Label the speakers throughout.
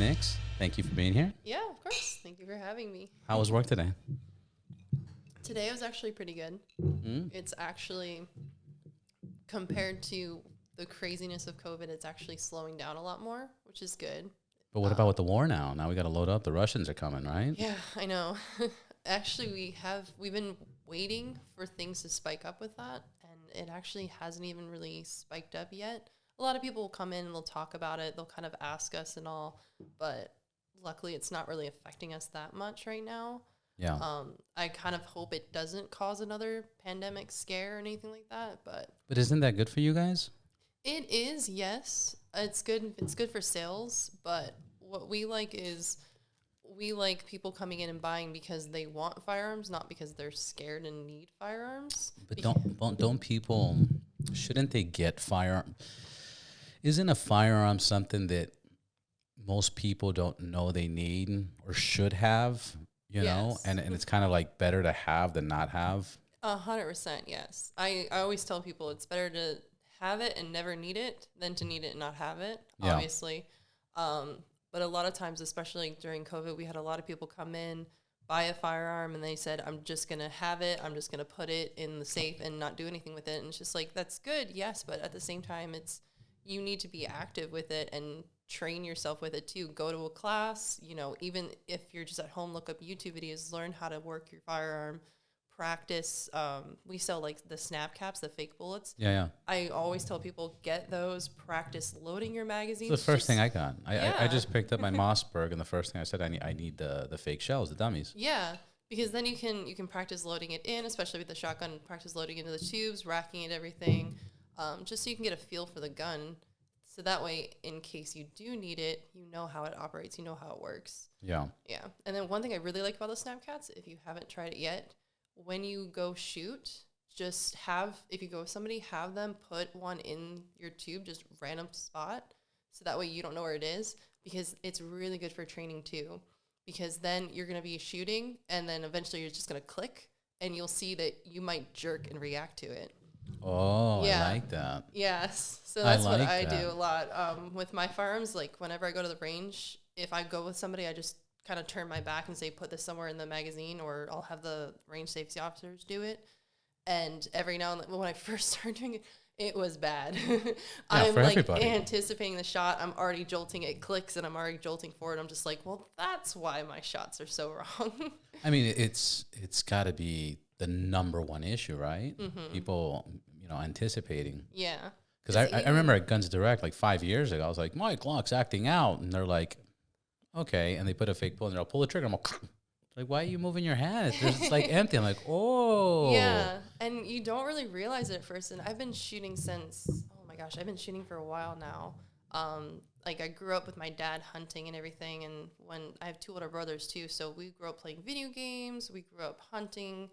Speaker 1: Nix. Thank you for being here.
Speaker 2: Yeah, of course. Thank you for having me.
Speaker 1: How was work today?
Speaker 2: Today was actually pretty good. It's actually, compared to the craziness of COVID, it's actually slowing down a lot more, which is good.
Speaker 1: But what about with the war now? Now we got to load up. The Russians are coming, right?
Speaker 2: Yeah, I know. Actually, we've been waiting for things to spike up with that, and it actually hasn't even really spiked up yet. A lot of people will come in and they'll talk about it. They'll kind of ask us and all, but luckily it's not really affecting us that much right now.
Speaker 1: Yeah.
Speaker 2: I kind of hope it doesn't cause another pandemic scare or anything like that, but
Speaker 1: Isn't that good for you guys?
Speaker 2: it is, yes. It's good. It's good for sales, but what we like is we like people coming in and buying because they want firearms, not because they're scared and need firearms.
Speaker 1: But don't people, shouldn't they get firearm? Isn't a firearm something that most people don't know they need or should have, you know? And it's kind of like better to have than not have.
Speaker 2: 100%, yes. I always tell people it's better to have it and never need it than to need it and not have it, obviously. But a lot of times, especially during COVID, we had a lot of people come in, buy a firearm, and they said, I'm just going to have it. I'm just going to put it in the safe and not do anything with it. And it's just like, that's good, yes. But at the same time, you need to be active with it and train yourself with it too. Go to a class, even if you're just at home, look up YouTube videos, learn how to work your firearm, practice. We sell like the snap caps, the fake bullets.
Speaker 1: Yeah.
Speaker 2: I always tell people, get those, practice loading your magazines.
Speaker 1: It's the first thing I got. I just picked up my Mossberg, and the first thing I said, I need the fake shells, the dummies.
Speaker 2: Yeah, because then you can practice loading it in, especially with the shotgun, practice loading into the tubes, racking it, everything, just so you can get a feel for the gun. So that way, in case you do need it, you know how it operates, you know how it works.
Speaker 1: Yeah.
Speaker 2: Yeah. And then one thing I really like about the Snapcats, if you haven't tried it yet, when you go shoot, if you go with somebody, have them put one in your tube, just random spot. So that way you don't know where it is, because it's really good for training too. Because then you're going to be shooting, and then eventually you're just going to click, and you'll see that you might jerk and react to it.
Speaker 1: Oh, yeah. I like that.
Speaker 2: Yes. So that's what I do a lot. With my firearms, like whenever I go to the range, if I go with somebody, I just kind of turn my back and say, put this somewhere in the magazine, or I'll have the range safety officers do it. And every now and then, when I first started doing it, it was bad. I'm like everybody. Anticipating the shot. I'm already jolting. It clicks and I'm already jolting forward. I'm just like, well, that's why my shots are so wrong.
Speaker 1: I mean, it's got to be the number one issue, right? Mm-hmm. People, anticipating.
Speaker 2: Yeah.
Speaker 1: Because I remember at Guns Direct like 5 years ago, I was like, my Glock's acting out. And they're like, okay. And they put a fake bullet in there. I'll pull the trigger. I'm like, why are you moving your hand? It's like empty. I'm like, oh.
Speaker 2: Yeah. And you don't really realize it at first. And I've been shooting I've been shooting for a while now. Like I grew up with my dad hunting and everything. And when I have two older brothers too. So we grew up playing video games. We grew up hunting.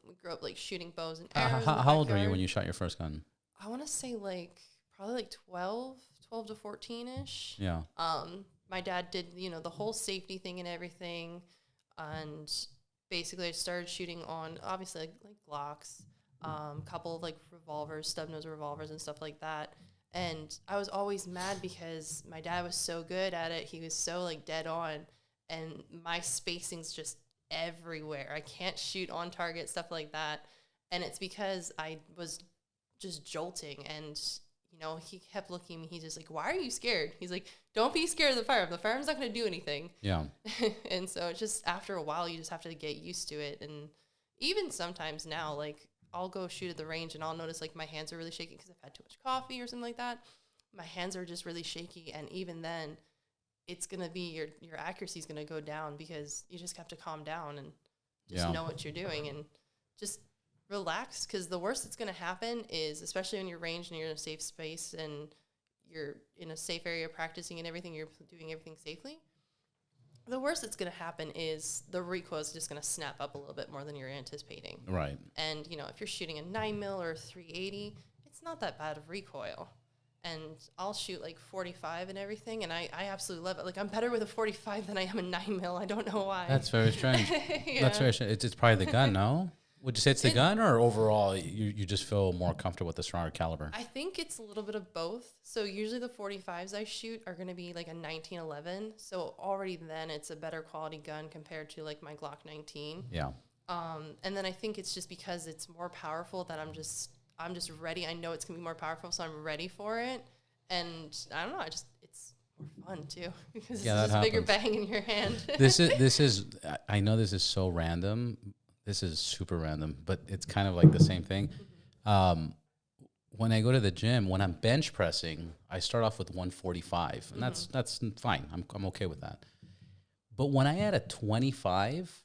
Speaker 2: We grew up like shooting bows and arrows.
Speaker 1: How old were you when you shot your first gun?
Speaker 2: I want to say probably 12 to 14-ish.
Speaker 1: Yeah.
Speaker 2: My dad did, the whole safety thing and everything. And basically I started shooting on obviously like Glocks, couple of like revolvers, stub nose revolvers and stuff like that. And I was always mad because my dad was so good at it. He was so like dead on, and my spacing's just everywhere. I can't shoot on target, stuff like that. And it's because I was just jolting, and he kept looking at me. He's just like, why are you scared? He's like, don't be scared of the firearm. The firearm's not going to do anything. Yeah. And so it's just after a while, you just have to get used to it. And even sometimes now, like I'll go shoot at the range and I'll notice like my hands are really shaky because I've had too much coffee or something like that. My hands are just really shaky. And even then it's going to be your accuracy is going to go down, because you just have to calm down and just know what you're doing and just relax, because the worst that's going to happen is, especially when you're ranged and you're in a safe space and you're in a safe area practicing and everything, you're doing everything safely, the worst that's going to happen is the recoil is just going to snap up a little bit more than you're anticipating. Right. And, if you're shooting a 9mm or a 380, it's not that bad of recoil. And I'll shoot like 45 and everything, and I absolutely love it. Like I'm better with a 45 than I am a 9mm. I don't know why.
Speaker 1: That's very strange. That's very strange. It's probably the gun, no? Would you say it's the gun, or overall you just feel more comfortable with the stronger caliber?
Speaker 2: I think it's a little bit of both. So usually the 45s I shoot are going to be like a 1911. So already then it's a better quality gun compared to like my Glock 19.
Speaker 1: Yeah.
Speaker 2: And then I think it's just because it's more powerful that I'm just ready. I know it's going to be more powerful, so I'm ready for it. And I don't know, it's more fun too because
Speaker 1: Yeah,
Speaker 2: it's just bigger bang in your hand.
Speaker 1: This is I know this is so random. This is super random, but it's kind of like the same thing. When I go to the gym, when I'm bench pressing, I start off with 145, and that's fine. I'm okay with that. But when I add a 25,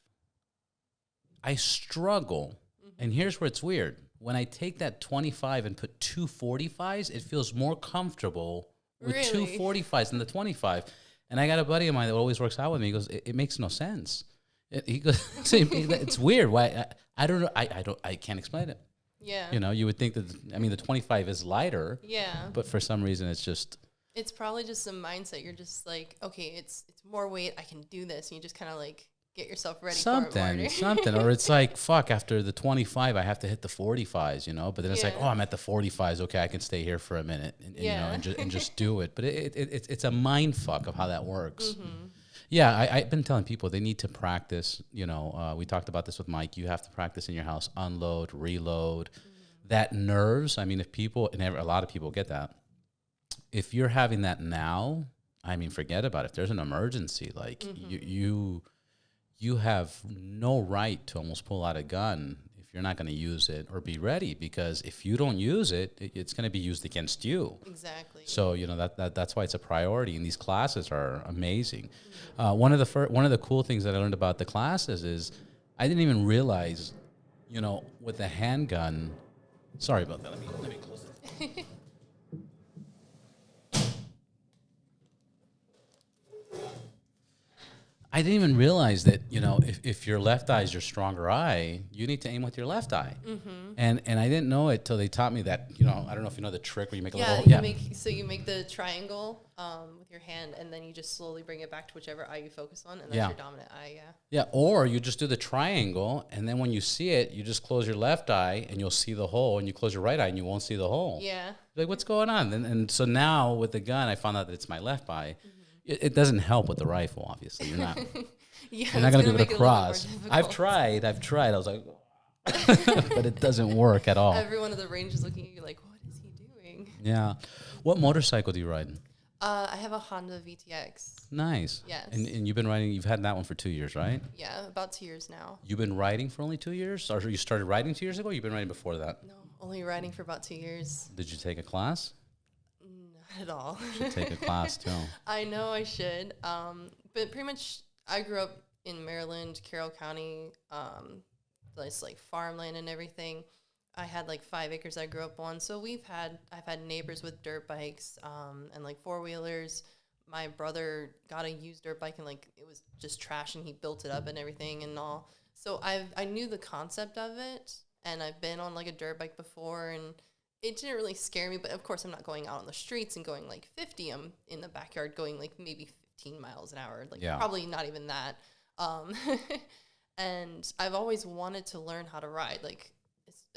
Speaker 1: I struggle. And here's where it's weird. When I take that 25 and put two 45s, it feels more comfortable with two 45s than the 25. And I got a buddy of mine that always works out with me. He goes, it makes no sense. He goes, it's weird. Why? I don't know. I can't explain it.
Speaker 2: Yeah.
Speaker 1: You know, you would think that, the 25 is lighter.
Speaker 2: Yeah.
Speaker 1: But for some reason, it's just.
Speaker 2: It's probably just some mindset. You're just like, okay, it's more weight. I can do this. And you just kind of like get yourself ready for it.
Speaker 1: Something. Or it's like, fuck, after the 25, I have to hit the 45s, you know? But then it's like, oh, I'm at the 45s. Okay, I can stay here for a minute and you know, and just do it. But it's a mind fuck of how that works. Yeah, I've been telling people they need to practice. You know, we talked about this with Mike. You have to practice in your house, unload, reload. That nerves, if people, and a lot of people get that. If you're having that now, forget about it. If there's an emergency, like you have no right to almost pull out a gun if you're not going to use it or be ready, because if you don't use it, it's going to be used against you.
Speaker 2: Exactly.
Speaker 1: So, you know, that's why it's a priority, and these classes are amazing. One of the cool things that I learned about the classes is I didn't even realize, you know, with a handgun. Sorry about that. Let me close it. I didn't even realize that, you know, if your left eye is your stronger eye, you need to aim with your left eye. And I didn't know it till they taught me that, you know, I don't know if you know the trick where you make a little...
Speaker 2: You make the triangle with your hand, and then you just slowly bring it back to whichever eye you focus on, and that's your dominant eye,
Speaker 1: Yeah, or you just do the triangle, and then when you see it, you just close your left eye, and you'll see the hole, and you close your right eye, and you won't see the hole.
Speaker 2: Yeah.
Speaker 1: Like, what's going on? And so now with the gun, I found out that it's my left eye. It doesn't help with the rifle, obviously. You're not you're not going to be able to cross. I've tried. I was like, but it doesn't work at all.
Speaker 2: Everyone at the range is looking at you like, what is he doing?
Speaker 1: Yeah. What motorcycle do you ride?
Speaker 2: I have a Honda VTX.
Speaker 1: Nice.
Speaker 2: Yes.
Speaker 1: And you've been riding, you've had that one for 2 years, right?
Speaker 2: Yeah, about 2 years now.
Speaker 1: You've been riding for only 2 years? Or you started riding 2 years ago, or you've been riding before that?
Speaker 2: No, only riding for about 2 years.
Speaker 1: Did you take a class?
Speaker 2: At all.
Speaker 1: You should take a class too.
Speaker 2: I know I should. But pretty much I grew up in Maryland, Carroll County, it's like farmland and everything. I had like 5 acres I grew up on. So I've had neighbors with dirt bikes and like 4-wheelers. My brother got a used dirt bike and like it was just trash, and he built it up and everything and all. So I knew the concept of it, and I've been on like a dirt bike before, and it didn't really scare me, but of course I'm not going out on the streets and going like 50. I'm in the backyard going like maybe 15 miles an hour, probably not even that. And I've always wanted to learn how to ride. Like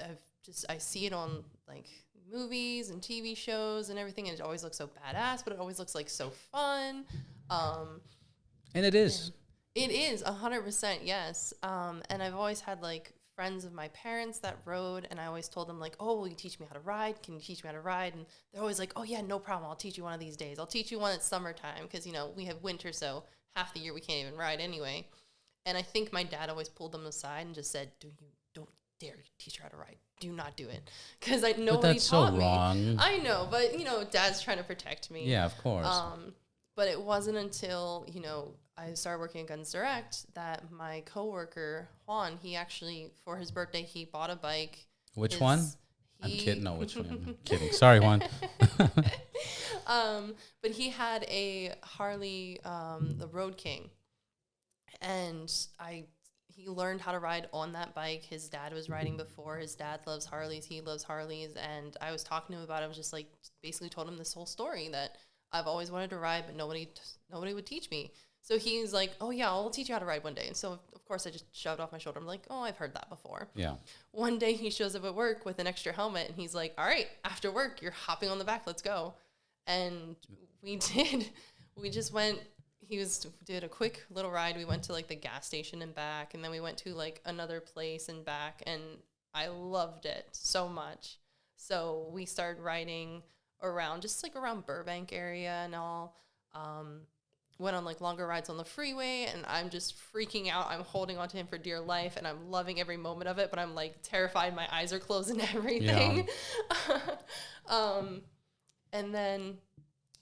Speaker 2: I see it on like movies and TV shows and everything, and it always looks so badass, but it always looks like so fun.
Speaker 1: And it is.
Speaker 2: It is 100%, yes. And I've always had like friends of my parents that rode, and I always told them like, oh, will you teach me how to ride? Can you teach me how to ride? And they're always like, oh yeah, no problem. I'll teach you one of these days. I'll teach you one at summertime, because, you know, we have winter, so half the year we can't even ride anyway. And I think my dad always pulled them aside and just said, don't dare teach her how to ride. Do not do it. Because nobody taught me.
Speaker 1: That's so wrong.
Speaker 2: I know, but, you know, dad's trying to protect me.
Speaker 1: Yeah, of course.
Speaker 2: But it wasn't until, you know, I started working at Guns Direct that my coworker, Juan, he actually, for his birthday, he bought a bike.
Speaker 1: Which one? I'm kidding. No, which one? I'm kidding. Sorry, Juan.
Speaker 2: But he had a Harley, the Road King. And he learned how to ride on that bike. His dad was riding before. His dad loves Harleys. He loves Harleys. And I was talking to him about it. I was just like, basically told him this whole story that I've always wanted to ride, but nobody would teach me. So he's like, oh, yeah, I'll teach you how to ride one day. And so, of course, I just shoved off my shoulder. I'm like, oh, I've heard that before.
Speaker 1: Yeah.
Speaker 2: One day he shows up at work with an extra helmet, and he's like, all right, after work, you're hopping on the back. Let's go. And we did. We just went. Did a quick little ride. We went to like the gas station and back, and then we went to like another place and back, and I loved it so much. So we started riding around, just like around Burbank area and all. Went on like longer rides on the freeway, and I'm just freaking out. I'm holding on to him for dear life, and I'm loving every moment of it, but I'm like terrified. My eyes are closed and everything. Yeah. And then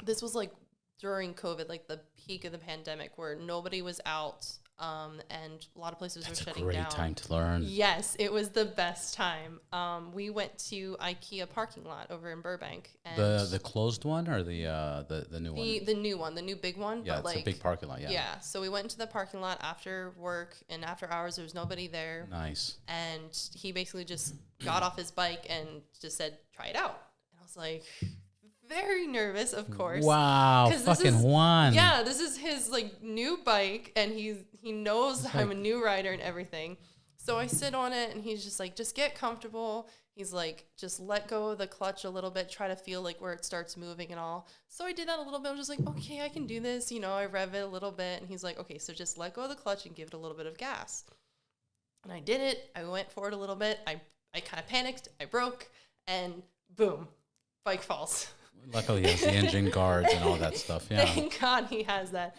Speaker 2: this was like during COVID, like the peak of the pandemic, where nobody was out, and a lot of places were shutting down.
Speaker 1: That's a great time to learn.
Speaker 2: Yes, it was the best time. We went to IKEA parking lot over in Burbank. And
Speaker 1: the closed one or the new one?
Speaker 2: The new one, the new big one.
Speaker 1: Yeah,
Speaker 2: but
Speaker 1: it's
Speaker 2: like,
Speaker 1: a big parking lot, yeah.
Speaker 2: Yeah, so we went into the parking lot after work, and after hours, there was nobody there.
Speaker 1: Nice.
Speaker 2: And he basically just got off his bike and just said, try it out. And I was like, very nervous, of course.
Speaker 1: Wow, fucking Juan.
Speaker 2: Yeah, this is his like new bike, and he knows I'm a new rider and everything. So I sit on it, and he's just like, just get comfortable. He's like, just let go of the clutch a little bit, try to feel like where it starts moving and all. So I did that a little bit. I was just like, okay, I can do this. You know, I rev it a little bit, and he's like, okay, so just let go of the clutch and give it a little bit of gas. And I did it. I went for it a little bit. I kind of panicked. I broke, and boom, bike falls.
Speaker 1: Luckily, he has the engine guards and all that stuff. Yeah.
Speaker 2: Thank God he has that.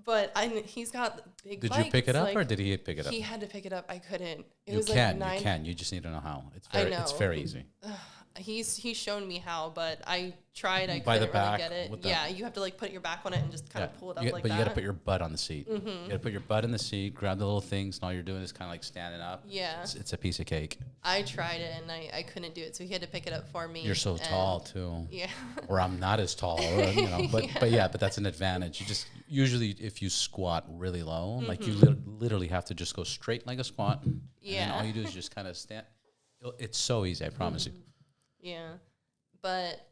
Speaker 2: But he's got big
Speaker 1: Did
Speaker 2: bike.
Speaker 1: you pick it up,
Speaker 2: like,
Speaker 1: or did he pick it up?
Speaker 2: He had to pick it up. I couldn't.
Speaker 1: You can. You just need to know how. It's very easy.
Speaker 2: He's shown me how, but I tried. I
Speaker 1: By the
Speaker 2: couldn't
Speaker 1: back,
Speaker 2: really get it. Yeah, you have to like put your back on it and just kind of pull it up like that.
Speaker 1: But you got to put your butt on the seat. Mm-hmm. You got to put your butt in the seat, grab the little things, and all you're doing is kind of like standing up.
Speaker 2: Yeah.
Speaker 1: It's a piece of cake.
Speaker 2: I tried it, and I couldn't do it, so he had to pick it up for me.
Speaker 1: You're so tall, too.
Speaker 2: Yeah.
Speaker 1: Or I'm not as tall, you know. But that's an advantage. You just, usually if you squat really low, like you literally have to just go straight like a squat.
Speaker 2: Yeah.
Speaker 1: And all you do is just kind of stand. It's so easy, I promise you.
Speaker 2: Yeah. But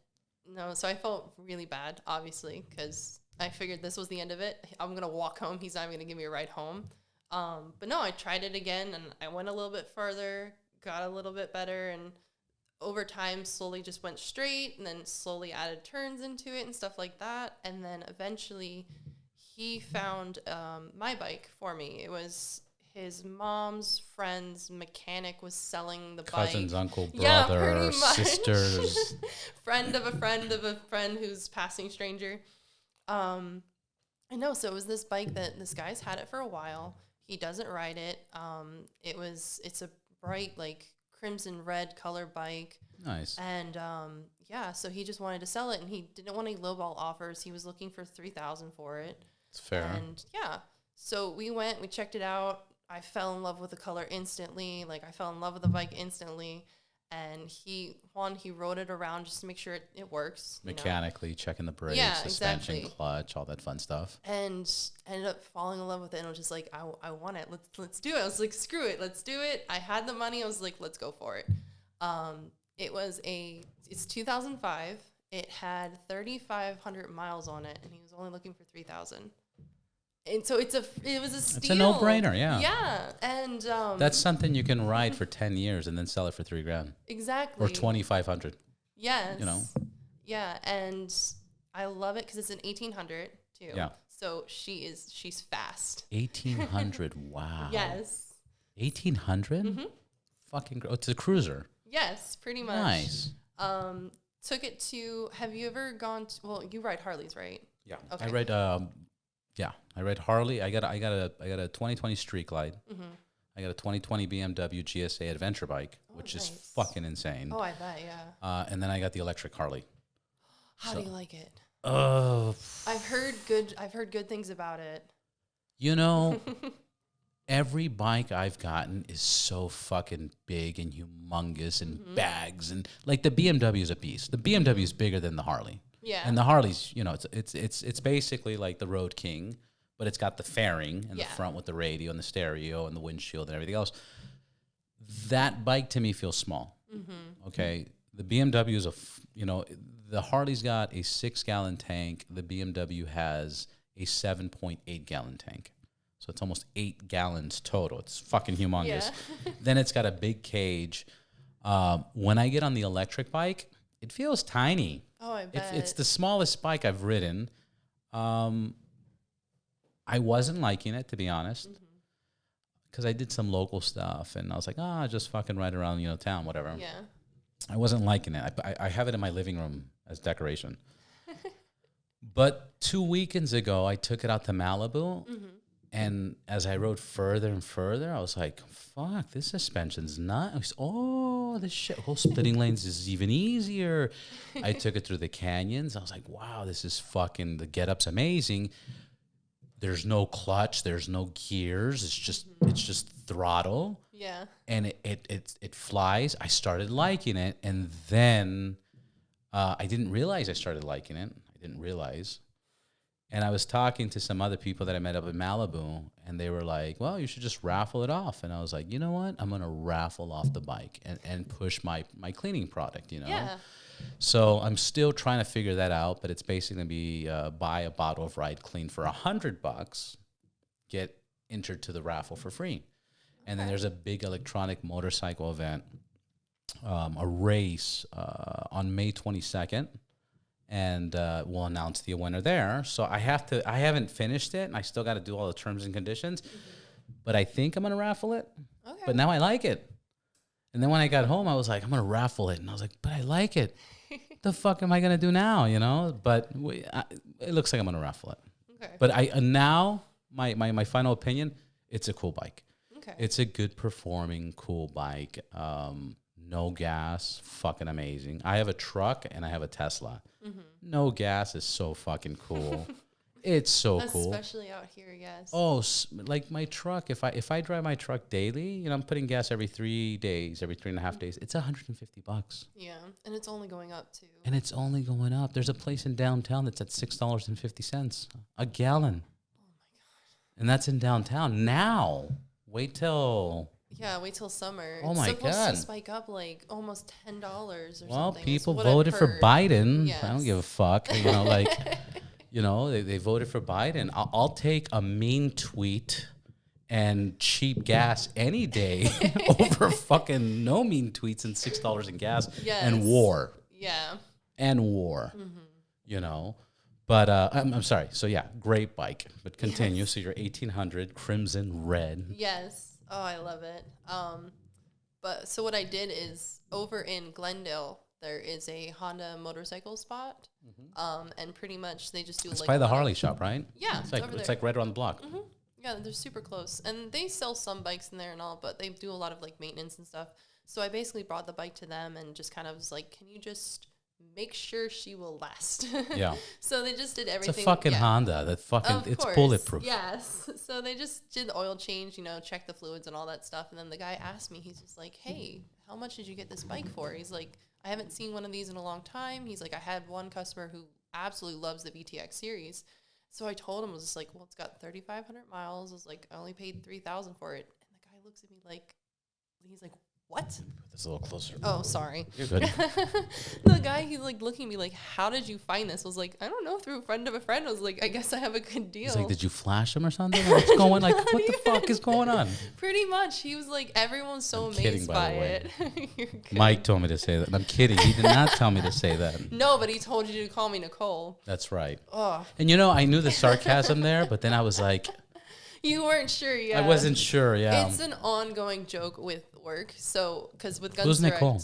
Speaker 2: no, so I felt really bad, obviously, because I figured this was the end of it. I'm going to walk home. He's not even going to give me a ride home. But no, I tried it again, and I went a little bit further, got a little bit better, and over time slowly just went straight, and then slowly added turns into it and stuff like that. And then eventually he found my bike for me. It was his mom's friend's mechanic was selling the
Speaker 1: Cousins,
Speaker 2: bike.
Speaker 1: Uncle, brother,
Speaker 2: pretty much.
Speaker 1: sisters.
Speaker 2: Friend of a friend of a friend who's passing stranger. I know. So it was this bike that this guy's had it for a while. He doesn't ride it. It's a bright like crimson red color bike.
Speaker 1: Nice.
Speaker 2: And so he just wanted to sell it, and he didn't want any lowball offers. He was looking for $3,000 for it.
Speaker 1: It's fair.
Speaker 2: And so we went, we checked it out. I fell in love with the color instantly. Like I fell in love with the bike instantly. And he rode it around just to make sure it works.
Speaker 1: Mechanically, checking the brakes, suspension, clutch, all that fun stuff.
Speaker 2: And ended up falling in love with it. And I was just like, I want it. Let's do it. I was like, screw it. Let's do it. I had the money. I was like, let's go for it. It's 2005. It had 3,500 miles on it, and he was only looking for 3,000. And so it was a steal.
Speaker 1: It's a no-brainer, yeah.
Speaker 2: Yeah, and
Speaker 1: that's something you can ride for 10 years and then sell it for $3,000.
Speaker 2: Exactly.
Speaker 1: Or 2,500.
Speaker 2: Yes.
Speaker 1: You know.
Speaker 2: Yeah, and I love it because it's an 1800 too.
Speaker 1: Yeah.
Speaker 2: So she's fast.
Speaker 1: 1800. Wow.
Speaker 2: Yes.
Speaker 1: 1800.
Speaker 2: Mm-hmm.
Speaker 1: Fucking. It's a cruiser.
Speaker 2: Yes, pretty much.
Speaker 1: Nice.
Speaker 2: Took it to. Have you ever gone to? Well, you ride Harleys, right?
Speaker 1: Yeah.
Speaker 2: Okay.
Speaker 1: I ride. Yeah, I ride Harley. I got a 2020 Street Glide. Mm-hmm. I got a 2020 BMW GSA adventure bike, which is fucking insane.
Speaker 2: Oh, I bet, yeah.
Speaker 1: And then I got the electric Harley.
Speaker 2: How do you like it? I've heard good things about it.
Speaker 1: You know, every bike I've gotten is so fucking big and humongous and bags, and like the BMW is a beast. The BMW is bigger than the Harley.
Speaker 2: Yeah.
Speaker 1: And the Harley's, you know, it's basically like the Road King, but it's got the fairing in the front with the radio and the stereo and the windshield and everything else. That bike to me feels small. Mm-hmm. Okay. The BMW is the Harley's got a 6-gallon tank. The BMW has a 7.8 gallon tank. So it's almost 8 gallons total. It's fucking humongous.
Speaker 2: Yeah.
Speaker 1: Then it's got a big cage. When I get on the electric bike, it feels tiny.
Speaker 2: Oh, I bet.
Speaker 1: It's the smallest bike I've ridden. I wasn't liking it, to be honest, because I did some local stuff, and I was like, just fucking ride around, town, whatever.
Speaker 2: Yeah.
Speaker 1: I wasn't liking it. I have it in my living room as decoration. But 2 weekends ago, I took it out to Malibu. And as I rode further and further, I was like, fuck, this suspension's not. This shit, whole splitting lanes is even easier. I took it through the canyons. I was like, wow, this is fucking, the getup's amazing. There's no clutch. There's no gears. It's just throttle.
Speaker 2: Yeah.
Speaker 1: And it flies. I started liking it. And then I didn't realize I started liking it. I didn't realize. And I was talking to some other people that I met up in Malibu, and they were like, well, you should just raffle it off. And I was like, you know what? I'm going to raffle off the bike and push my cleaning product,
Speaker 2: Yeah.
Speaker 1: So I'm still trying to figure that out, but it's basically going to be buy a bottle of Ride Clean for $100, get entered to the raffle for free. And then there's a big electronic motorcycle event, a race on May 22nd. And we'll announce the winner there. So I haven't finished it, and I still got to do all the terms and conditions. But I think I'm going to raffle it. Okay. But now I like it. And then when I got home, I was like, I'm going to raffle it. And I was like, but I like it. The fuck am I going to do now, But it looks like I'm going to raffle it. Okay. But now, my final opinion, it's a cool bike. Okay. It's a good performing, cool bike. No gas, fucking amazing. I have a truck and I have a Tesla. No gas is so fucking cool. It's so cool.
Speaker 2: Especially out here, yes.
Speaker 1: Oh, like my truck, if I drive my truck daily, I'm putting gas every 3 days, every 3.5 days. It's $150.
Speaker 2: Yeah, and it's only going up too.
Speaker 1: And it's only going up. There's a place in downtown that's at $6.50 a gallon. Oh my God. And that's in downtown. Now, wait till
Speaker 2: summer.
Speaker 1: Oh my God.
Speaker 2: It's supposed to spike up like almost $10 or something.
Speaker 1: Well, people voted for Biden.
Speaker 2: Yes.
Speaker 1: I don't give a fuck. They voted for Biden. I'll take a mean tweet and cheap gas any day over fucking no mean tweets and $6 in gas and war.
Speaker 2: Yeah.
Speaker 1: And war. But I'm sorry. So yeah, great bike. But continue. Yes. So your 1800 crimson red.
Speaker 2: Yes. Oh, I love it. But so what I did is over in Glendale, there is a Honda motorcycle spot. And pretty much they just do
Speaker 1: it's by the Harley shop, right?
Speaker 2: Yeah.
Speaker 1: It's like right around the block.
Speaker 2: Yeah, they're super close. And they sell some bikes in there and all, but they do a lot of like maintenance and stuff. So I basically brought the bike to them and just kind of was like, can you just make sure she will last? Yeah. So they just did everything.
Speaker 1: It's a fucking Honda. It's bulletproof.
Speaker 2: Yes. So they just did the oil change, check the fluids and all that stuff. And then the guy asked me, he's just like, hey, how much did you get this bike for? He's like, I haven't seen one of these in a long time. He's like, I had one customer who absolutely loves the VTX series. So I told him, I was just like, well, it's got 3,500 miles. I was like, I only paid $3,000 for it. And the guy looks at me like, he's like, what?
Speaker 1: Put this a little closer.
Speaker 2: Oh, sorry.
Speaker 1: You're good.
Speaker 2: The guy, he's like looking at me like, how did you find this? I was like, I don't know, through a friend of a friend. I was like, I guess I have a good deal.
Speaker 1: He's like, did you flash him or something? What's going on? Like, what the fuck is going on?
Speaker 2: Pretty much. He was like, everyone's so amazed by it.
Speaker 1: Mike told me to say that. I'm kidding. He did not tell me to say that.
Speaker 2: No, but he told you to call me Nicole.
Speaker 1: That's right.
Speaker 2: Oh.
Speaker 1: And I knew the sarcasm there, but then I was like,
Speaker 2: you weren't sure, yeah.
Speaker 1: I wasn't sure, yeah.
Speaker 2: It's an ongoing joke with work. So, because with Guns
Speaker 1: Who's
Speaker 2: Direct,
Speaker 1: Nicole?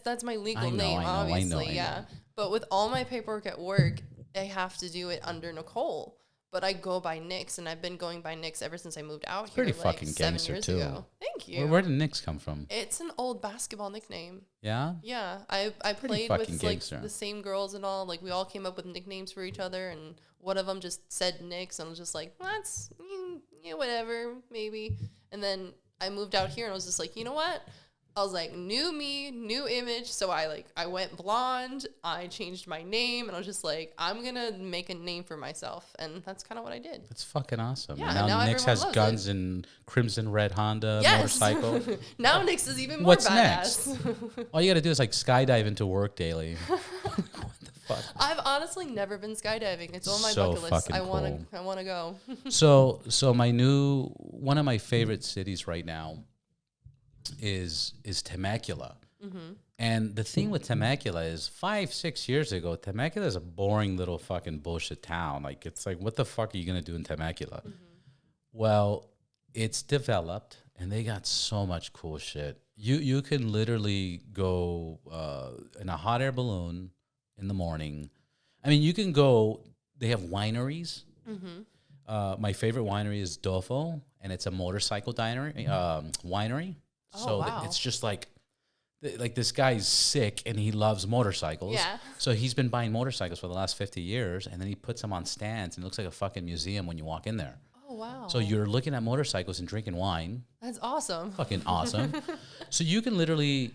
Speaker 2: That's my legal name, obviously, yeah. But with all my paperwork at work, I have to do it under Nicole. But I go by Nick's, and I've been going by Nick's ever since I moved out here.
Speaker 1: Pretty fucking 7 gangster
Speaker 2: years
Speaker 1: too.
Speaker 2: Ago. Thank you.
Speaker 1: Where did Nick's come from?
Speaker 2: It's an old basketball nickname.
Speaker 1: Yeah?
Speaker 2: Yeah. I played with like the same girls and all. Like we all came up with nicknames for each other, and one of them just said Nick's, and I was just like, that's whatever, maybe. And then I moved out here, and I was just like, you know what? I was like, new me, new image. So I went blonde. I changed my name, and I was just like, I'm gonna make a name for myself, and that's kind of what I did.
Speaker 1: That's fucking awesome.
Speaker 2: Yeah,
Speaker 1: now Nick's has guns and crimson red Honda motorcycle.
Speaker 2: Now Nick's is even more badass.
Speaker 1: Next? All you got to do is like skydive into work daily. What the fuck.
Speaker 2: I've honestly never been skydiving. It's on my
Speaker 1: So
Speaker 2: bucket list.
Speaker 1: fucking
Speaker 2: I want
Speaker 1: cool.
Speaker 2: to. I want to go.
Speaker 1: So one of my favorite cities right now is Temecula.
Speaker 2: Mm-hmm.
Speaker 1: And the thing with Temecula is 5-6 years ago, Temecula is a boring little fucking bullshit town. Like, it's like, what the fuck are you going to do in Temecula?
Speaker 2: Mm-hmm.
Speaker 1: Well, it's developed and they got so much cool shit. You can literally go in a hot air balloon in the morning. I mean, you can go, they have wineries.
Speaker 2: Mm-hmm.
Speaker 1: My favorite winery is Dofo, and it's a motorcycle winery.
Speaker 2: Oh,
Speaker 1: So
Speaker 2: wow.
Speaker 1: it's just like this guy's sick and he loves motorcycles.
Speaker 2: Yeah.
Speaker 1: So he's been buying motorcycles for the last 50 years, and then he puts them on stands, and it looks like a fucking museum when you walk in there.
Speaker 2: Oh, wow.
Speaker 1: So you're looking at motorcycles and drinking wine.
Speaker 2: That's awesome.
Speaker 1: Fucking awesome. So you can literally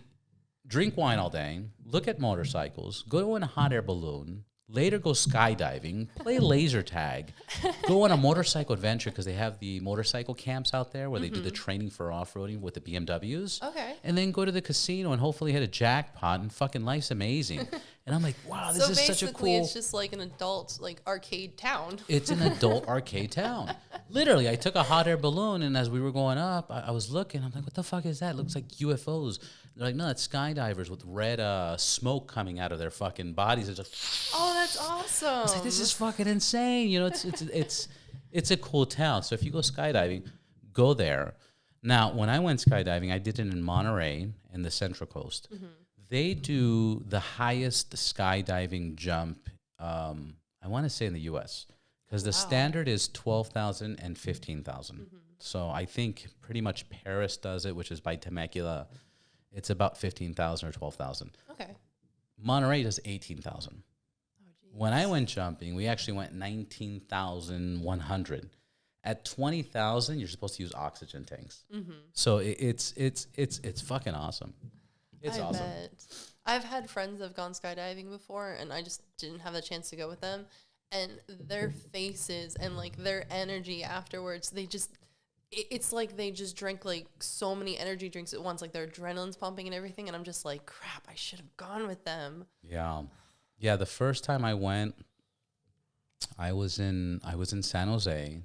Speaker 1: drink wine all day, look at motorcycles, go in a hot air balloon, later go skydiving, play laser tag, go on a motorcycle adventure because they have the motorcycle camps out there where they do the training for off-roading with the BMWs.
Speaker 2: Okay.
Speaker 1: And then go to the casino and hopefully hit a jackpot, and fucking life's amazing. And I'm like, wow, this is such a cool...
Speaker 2: it's just like an adult, like, arcade town.
Speaker 1: It's an adult arcade town. Literally, I took a hot air balloon, and as we were going up, I was looking. I'm like, what the fuck is that? It looks like UFOs. They're like, no, it's skydivers with red smoke coming out of their fucking bodies. It's just...
Speaker 2: Oh, that's awesome.
Speaker 1: I was like, this is fucking insane. You know, it's a cool town. So if you go skydiving, go there. Now, when I went skydiving, I did it in Monterey in the Central Coast. Mm-hmm. They do the highest skydiving jump, I want to say in the U.S., because the standard is 12,000 and 15,000. Mm-hmm. So I think pretty much Paris does it, which is by Temecula. It's about 15,000 or 12,000.
Speaker 2: Okay.
Speaker 1: Monterey does 18,000. When I went jumping, we actually went 19,100. At 20,000, you're supposed to use oxygen tanks. Mm-hmm. So it's fucking awesome. It's awesome.
Speaker 2: Bet. I've had friends that have gone skydiving before, and I just didn't have the chance to go with them. And their faces and like their energy afterwards, it's like they just drank like so many energy drinks at once, like their adrenaline's pumping and everything. And I'm just like, crap, I should have gone with them.
Speaker 1: Yeah. Yeah, the first time I went, I was in San Jose,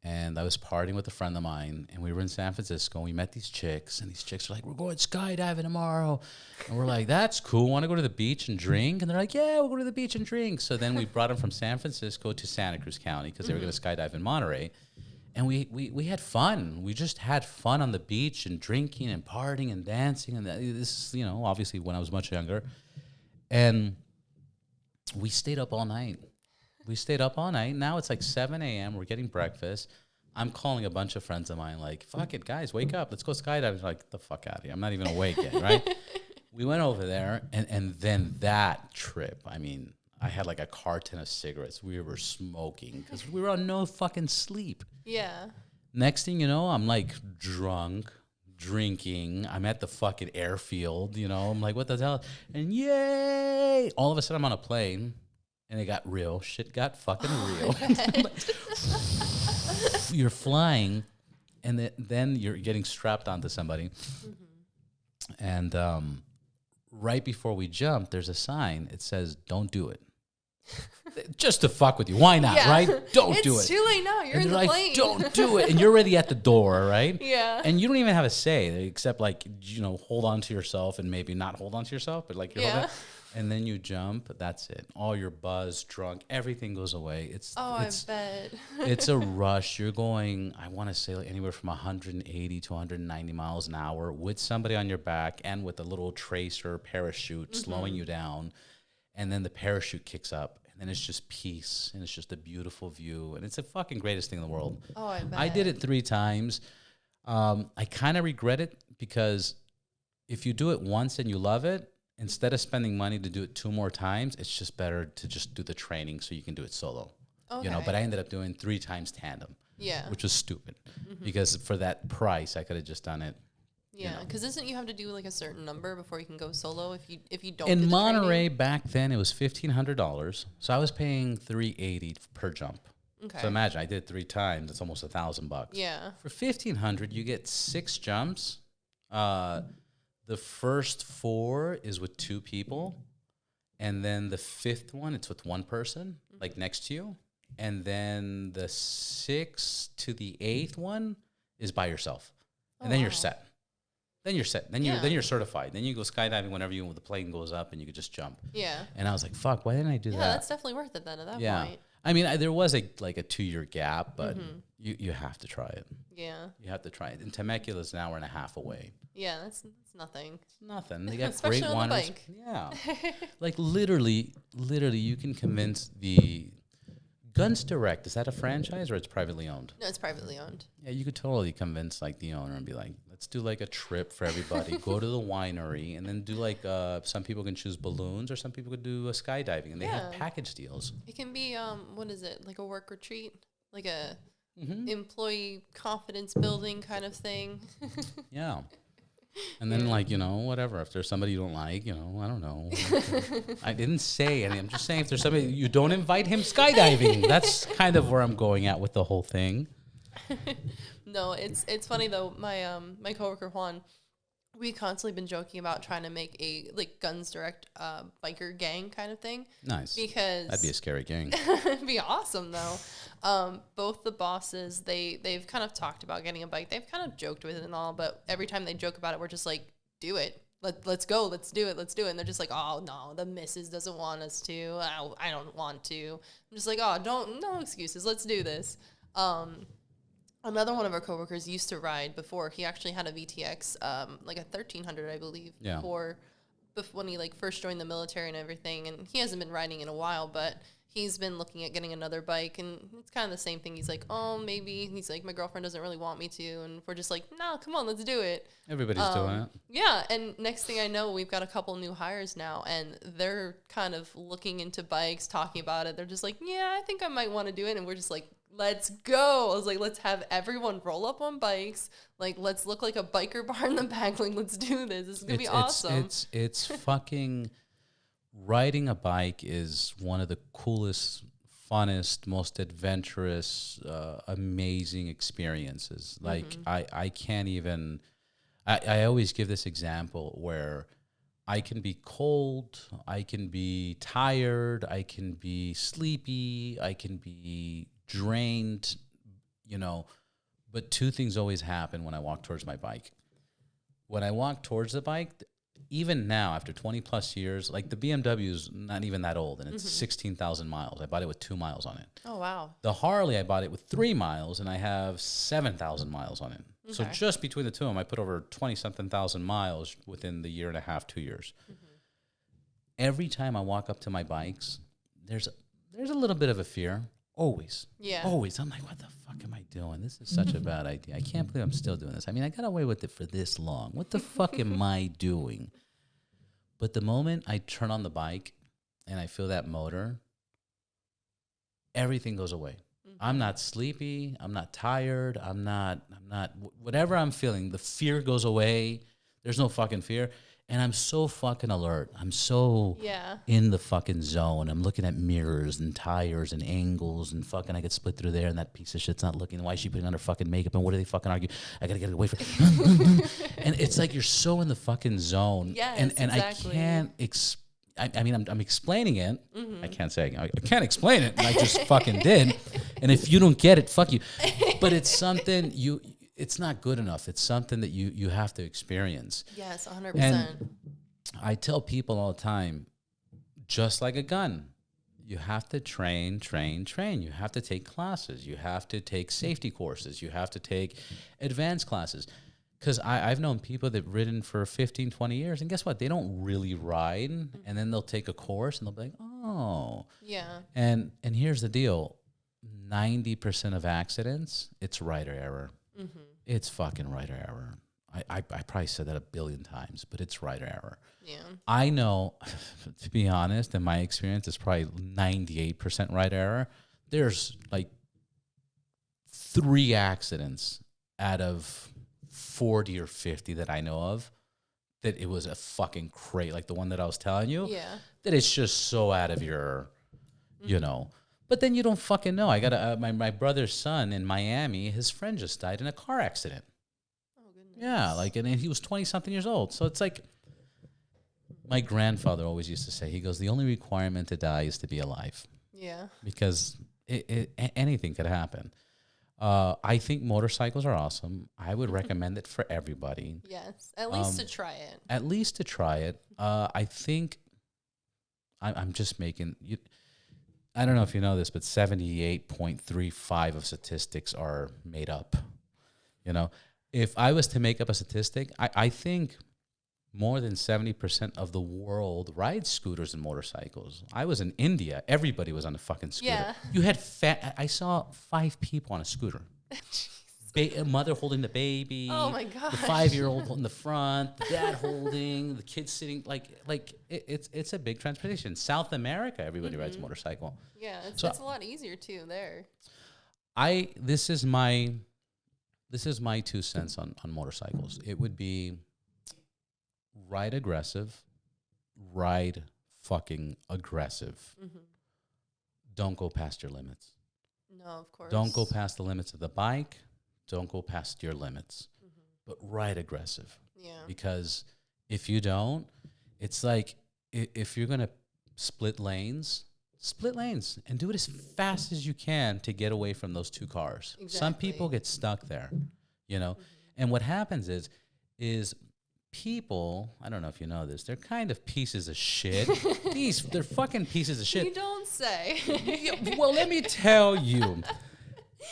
Speaker 1: and I was partying with a friend of mine, and we were in San Francisco, and we met these chicks, and these chicks were like, we're going skydiving tomorrow. And we're like, that's cool. Want to go to the beach and drink? And they're like, yeah, we'll go to the beach and drink. So then we brought them from San Francisco to Santa Cruz County because they were going to skydive in Monterey. And we had fun. We just had fun on the beach and drinking and partying and dancing. And this is, obviously when I was much younger. And we stayed up all night. Now it's like 7 a.m. We're getting breakfast. I'm calling a bunch of friends of mine like, fuck it, guys, wake up. Let's go skydiving. They're like, get the fuck out of here. I'm not even awake yet, right? We went over there, and then that trip, I mean, I had like a carton of cigarettes. We were smoking because we were on no fucking sleep.
Speaker 2: Yeah.
Speaker 1: Next thing you know, I'm like drunk, drinking. I'm at the fucking airfield, I'm like, what the hell? And yay! All of a sudden, I'm on a plane. And it got real. Shit got fucking real. You're flying, and then you're getting strapped onto somebody. Mm-hmm. And right before we jump, there's a sign. It says, don't do it. Just to fuck with you. Why not, right? Don't do it.
Speaker 2: It's too late now. You're in the plane.
Speaker 1: Don't do it. And you're already at the door, right?
Speaker 2: Yeah.
Speaker 1: And you don't even have a say, except like, hold on to yourself and maybe not hold on to yourself, but like you're holding. And then you jump. That's it. All your buzz, drunk, everything goes away.
Speaker 2: I bet.
Speaker 1: It's a rush. You're going, I want to say like anywhere from 180 to 190 miles an hour with somebody on your back and with a little tracer parachute slowing you down. And then the parachute kicks up. And then it's just peace. And it's just a beautiful view. And it's the fucking greatest thing in the world.
Speaker 2: Oh, I bet.
Speaker 1: I did it 3 times. I kind of regret it because if you do it once and you love it, instead of spending money to do it 2 more times, it's just better to just do the training so you can do it solo. Okay. But I ended up doing 3 times tandem.
Speaker 2: Yeah.
Speaker 1: Which was stupid because for that price, I could have just done it.
Speaker 2: Yeah, because isn't you have to do like a certain number before you can go solo if you don't.
Speaker 1: In
Speaker 2: do the
Speaker 1: Monterey
Speaker 2: training?
Speaker 1: back then, it was $1,500, so I was paying $380 per jump.
Speaker 2: Okay.
Speaker 1: So imagine I did it 3 times; it's almost $1,000.
Speaker 2: Yeah.
Speaker 1: For $1,500, you get 6 jumps. The first 4 is with 2 people, And then the fifth one, it's with one person, like next to you. And then the sixth to the eighth one is by yourself. And then you're set. Then you're set. Then you're certified. Then you go skydiving whenever the plane goes up and you could just jump.
Speaker 2: Yeah.
Speaker 1: And I was like, fuck, why didn't I do that?
Speaker 2: Yeah, that's definitely worth it then at that point.
Speaker 1: I mean, there was a 2-year gap, but you have to try it.
Speaker 2: Yeah.
Speaker 1: You have to try it. And Temecula's an hour and a half away.
Speaker 2: Yeah, that's nothing.
Speaker 1: It's nothing. They got
Speaker 2: especially
Speaker 1: great
Speaker 2: on the
Speaker 1: wineries.
Speaker 2: bike.
Speaker 1: Yeah. Like literally, you can convince the Guns Direct. Is that a franchise or it's privately owned?
Speaker 2: No, it's privately owned.
Speaker 1: Yeah, you could totally convince like the owner and be like, let's do like a trip for everybody. Go to the winery and then do like some people can choose balloons or some people could do skydiving, and they have package deals.
Speaker 2: It can be what is it, like a work retreat, like a employee confidence building kind of thing.
Speaker 1: Yeah. And then, whatever. If there's somebody you don't like, I don't know. I didn't say anything. I'm just saying if there's somebody, you don't invite him skydiving. That's kind of where I'm going at with the whole thing.
Speaker 2: No, it's funny, though. My coworker, Juan, we constantly been joking about trying to make a, Guns Direct biker gang kind of thing.
Speaker 1: Nice.
Speaker 2: Because
Speaker 1: that'd be a scary gang.
Speaker 2: It'd be awesome, though. Both the bosses, they've kind of talked about getting a bike. They've kind of joked with it and all, but every time they joke about it, we're just like, do it. Let's go. Let's do it. Let's do it. And they're just like, oh, no, the missus doesn't want us to. I don't want to. I'm just like, oh, no excuses. Let's do this. Another one of our coworkers used to ride before. He actually had a VTX, like a 1300, I believe, before when he first joined the military and everything. And he hasn't been riding in a while, but he's been looking at getting another bike, and it's kind of the same thing. He's like, oh, maybe. He's like, my girlfriend doesn't really want me to, and we're just like, no, come on, let's do it.
Speaker 1: Everybody's doing it.
Speaker 2: Yeah, and next thing I know, we've got a couple new hires now, and they're kind of looking into bikes, talking about it. They're just like, yeah, I think I might want to do it, and we're just like, let's go. I was like, let's have everyone roll up on bikes. Let's look like a biker bar in the back. Let's do this. This is going to be awesome.
Speaker 1: It's fucking... Riding a bike is one of the coolest, funnest, most adventurous, amazing experiences. I can't even... I always give this example where I can be cold, I can be tired, I can be sleepy, I can be drained, but two things always happen when I walk towards my bike. When I walk towards the bike, even now, after 20 plus years, the BMW is not even that old, and it's 16,000 miles. I bought it with 2 miles on it.
Speaker 2: Oh, wow.
Speaker 1: The Harley, I bought it with 3 miles, and I have 7,000 miles on it. Okay. So just between the two of them, I put over 20-something thousand miles within the year and a half, 2 years. Every time I walk up to my bikes, there's a little bit of a fear. Always. Yeah. Always. I'm like, what the fuck am I doing? This is such a bad idea. I can't believe I'm still doing this. I mean, I got away with it for this long. What the fuck am I doing? But the moment I turn on the bike and I feel that motor, everything goes away. I'm not sleepy. I'm not tired. I'm not, whatever I'm feeling, the fear goes away. There's no fucking fear. And I'm so fucking alert. I'm so in the fucking zone. I'm looking at mirrors and tires and angles and fucking I get split through there and that piece of shit's not looking. Why is she putting on her fucking makeup and what do they fucking argue? I gotta get away from and it's like you're so in the fucking zone.
Speaker 2: Yes,
Speaker 1: and
Speaker 2: exactly.
Speaker 1: I can't I'm explaining it. I can't say I can't explain it. And I just fucking did. And if you don't get it, fuck you. But it's something it's not good enough. It's something that you have to experience.
Speaker 2: Yes, 100%.
Speaker 1: And I tell people all the time, just like a gun, you have to train. You have to take classes. You have to take safety courses. You have to take advanced classes. Because I've known people that have ridden for 15, 20 years, and guess what? They don't really ride, and then they'll take a course, and they'll be like, oh.
Speaker 2: Yeah.
Speaker 1: And here's the deal. 90% of accidents, it's rider error. It's fucking rider error. I probably said that 1 billion times, but it's rider error.
Speaker 2: Yeah.
Speaker 1: I know, to be honest, in my experience, it's probably 98% rider error. There's 3 accidents out of 40 or 50 that I know of that it was a fucking crate, like the one that I was telling you.
Speaker 2: Yeah.
Speaker 1: That it's just so out of your, But then you don't fucking know. I got my brother's son in Miami. His friend just died in a car accident.
Speaker 2: Oh goodness.
Speaker 1: Yeah, and he was 20-something years old. So it's like, My grandfather always used to say, he goes, the only requirement to die is to be alive,
Speaker 2: Yeah.
Speaker 1: because anything could happen. I think motorcycles are awesome. I would recommend it for everybody.
Speaker 2: Yes. At least to try it.
Speaker 1: At least to try it. I think I'm just making you. I don't know if you know this, but 78.35 of statistics are made up. You know, if I was to make up a statistic, I think more than 70% of the world rides scooters and motorcycles. I was in India. Everybody was on a fucking scooter.
Speaker 2: Yeah.
Speaker 1: You had I saw 5 people on a scooter. A mother holding the baby.
Speaker 2: Oh my gosh.
Speaker 1: The 5-year-old in the front, the dad holding, the kids sitting. It's a big transportation. South America, everybody rides motorcycle.
Speaker 2: Yeah, it's
Speaker 1: So-
Speaker 2: a lot easier too there.
Speaker 1: This is my 2 cents on motorcycles. It would be ride aggressive, ride fucking aggressive. Don't go past your limits.
Speaker 2: No, of course.
Speaker 1: Don't go past the limits of the bike. Don't go past your limits. But ride aggressive.
Speaker 2: Yeah.
Speaker 1: Because if you don't, it's like if you're going to split lanes and do it as fast as you can to get away from those 2 cars.
Speaker 2: Exactly.
Speaker 1: Some people get stuck there, you know. And what happens is people, I don't know if you know this, they're kind of pieces of shit. They're fucking pieces of shit.
Speaker 2: You don't say.
Speaker 1: Yeah, well, let me tell you.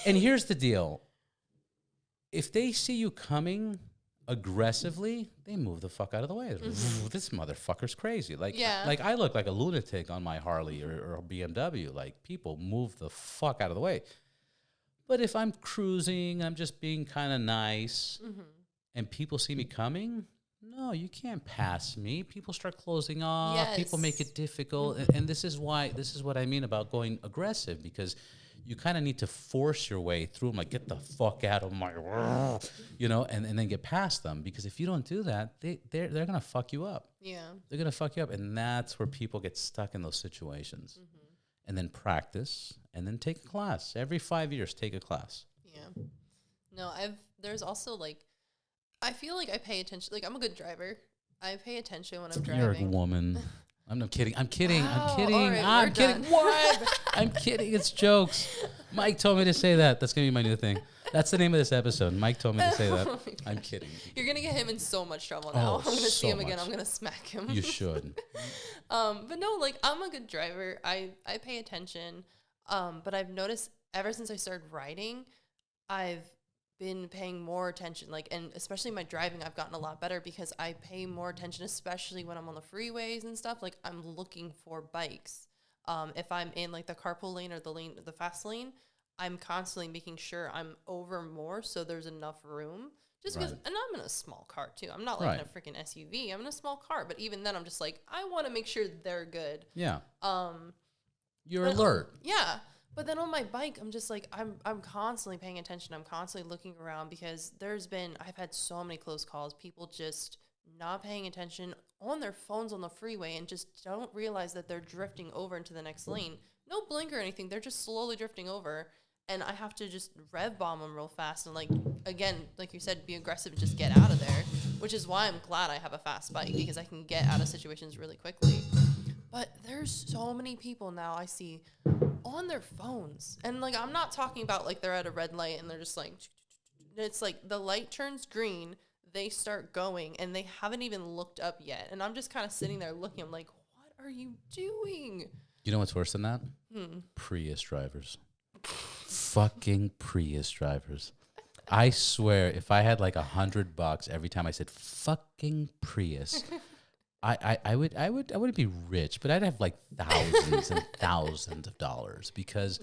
Speaker 1: And here's the deal. If they see you coming aggressively, they move the fuck out of the way. This motherfucker's crazy. Like I look like a lunatic on my Harley or BMW. Like, people move the fuck out of the way. But if I'm cruising, I'm just being kind of nice, and people see me coming, no, you can't pass me. People start closing off.
Speaker 2: Yes.
Speaker 1: People make it difficult. And this is what I mean about going aggressive, because you kind of need to force your way through them, like, get the fuck out of my, you know, and then get past them. Because if you don't do that, they're going to fuck you up.
Speaker 2: Yeah.
Speaker 1: They're going to fuck you up. And that's where people get stuck in those situations. And then practice, and then take a class. Every 5 years, take a class.
Speaker 2: Yeah. No, there's also, like, I feel like I pay attention. Like, I'm a good driver. I pay attention when I'm driving.
Speaker 1: You're a woman. I'm not kidding. I'm kidding.
Speaker 2: Wow.
Speaker 1: I'm kidding.
Speaker 2: All right,
Speaker 1: I'm
Speaker 2: we're
Speaker 1: kidding.
Speaker 2: done.
Speaker 1: What? I'm kidding. It's jokes. Mike told me to say that. That's going to be my new thing. That's the name of this episode. Mike told me to say that.
Speaker 2: Oh my
Speaker 1: I'm
Speaker 2: gosh.
Speaker 1: kidding.
Speaker 2: You're going to get him in so much trouble now.
Speaker 1: Oh,
Speaker 2: I'm going to see
Speaker 1: so
Speaker 2: him again.
Speaker 1: much.
Speaker 2: I'm going to smack him.
Speaker 1: You should.
Speaker 2: But no, like, I'm a good driver. I pay attention. But I've noticed ever since I started riding, I've been paying more attention, like, and especially my driving, I've gotten a lot better because I pay more attention, especially when I'm on the freeways and stuff. Like, I'm looking for bikes. If I'm in, like, the carpool lane or the fast lane, I'm constantly making sure I'm over more so there's enough room. Just because, and I'm in a small car too. I'm not like in a freaking SUV. I'm in a small car, but even then, I'm just like, I want to make sure they're good.
Speaker 1: Yeah. You're
Speaker 2: But,
Speaker 1: alert.
Speaker 2: Yeah. But then on my bike, I'm just like, I'm constantly paying attention. I'm constantly looking around because I've had so many close calls. People just not paying attention on their phones on the freeway and just don't realize that they're drifting over into the next lane. No blink or anything. They're just slowly drifting over. And I have to just rev bomb them real fast. And, like, again, like you said, be aggressive and just get out of there, which is why I'm glad I have a fast bike, because I can get out of situations really quickly. But there's so many people now I see on their phones. And, like, I'm not talking about, like, they're at a red light and they're just like, it's like the light turns green, they start going, and they haven't even looked up yet. And I'm just kind of sitting there looking. I'm like, what are you doing?
Speaker 1: You know what's worse than that? Prius drivers. Fucking Prius drivers. I swear, if I had like $100 every time I said fucking Prius, I wouldn't be rich, but I'd have like thousands and thousands of dollars, because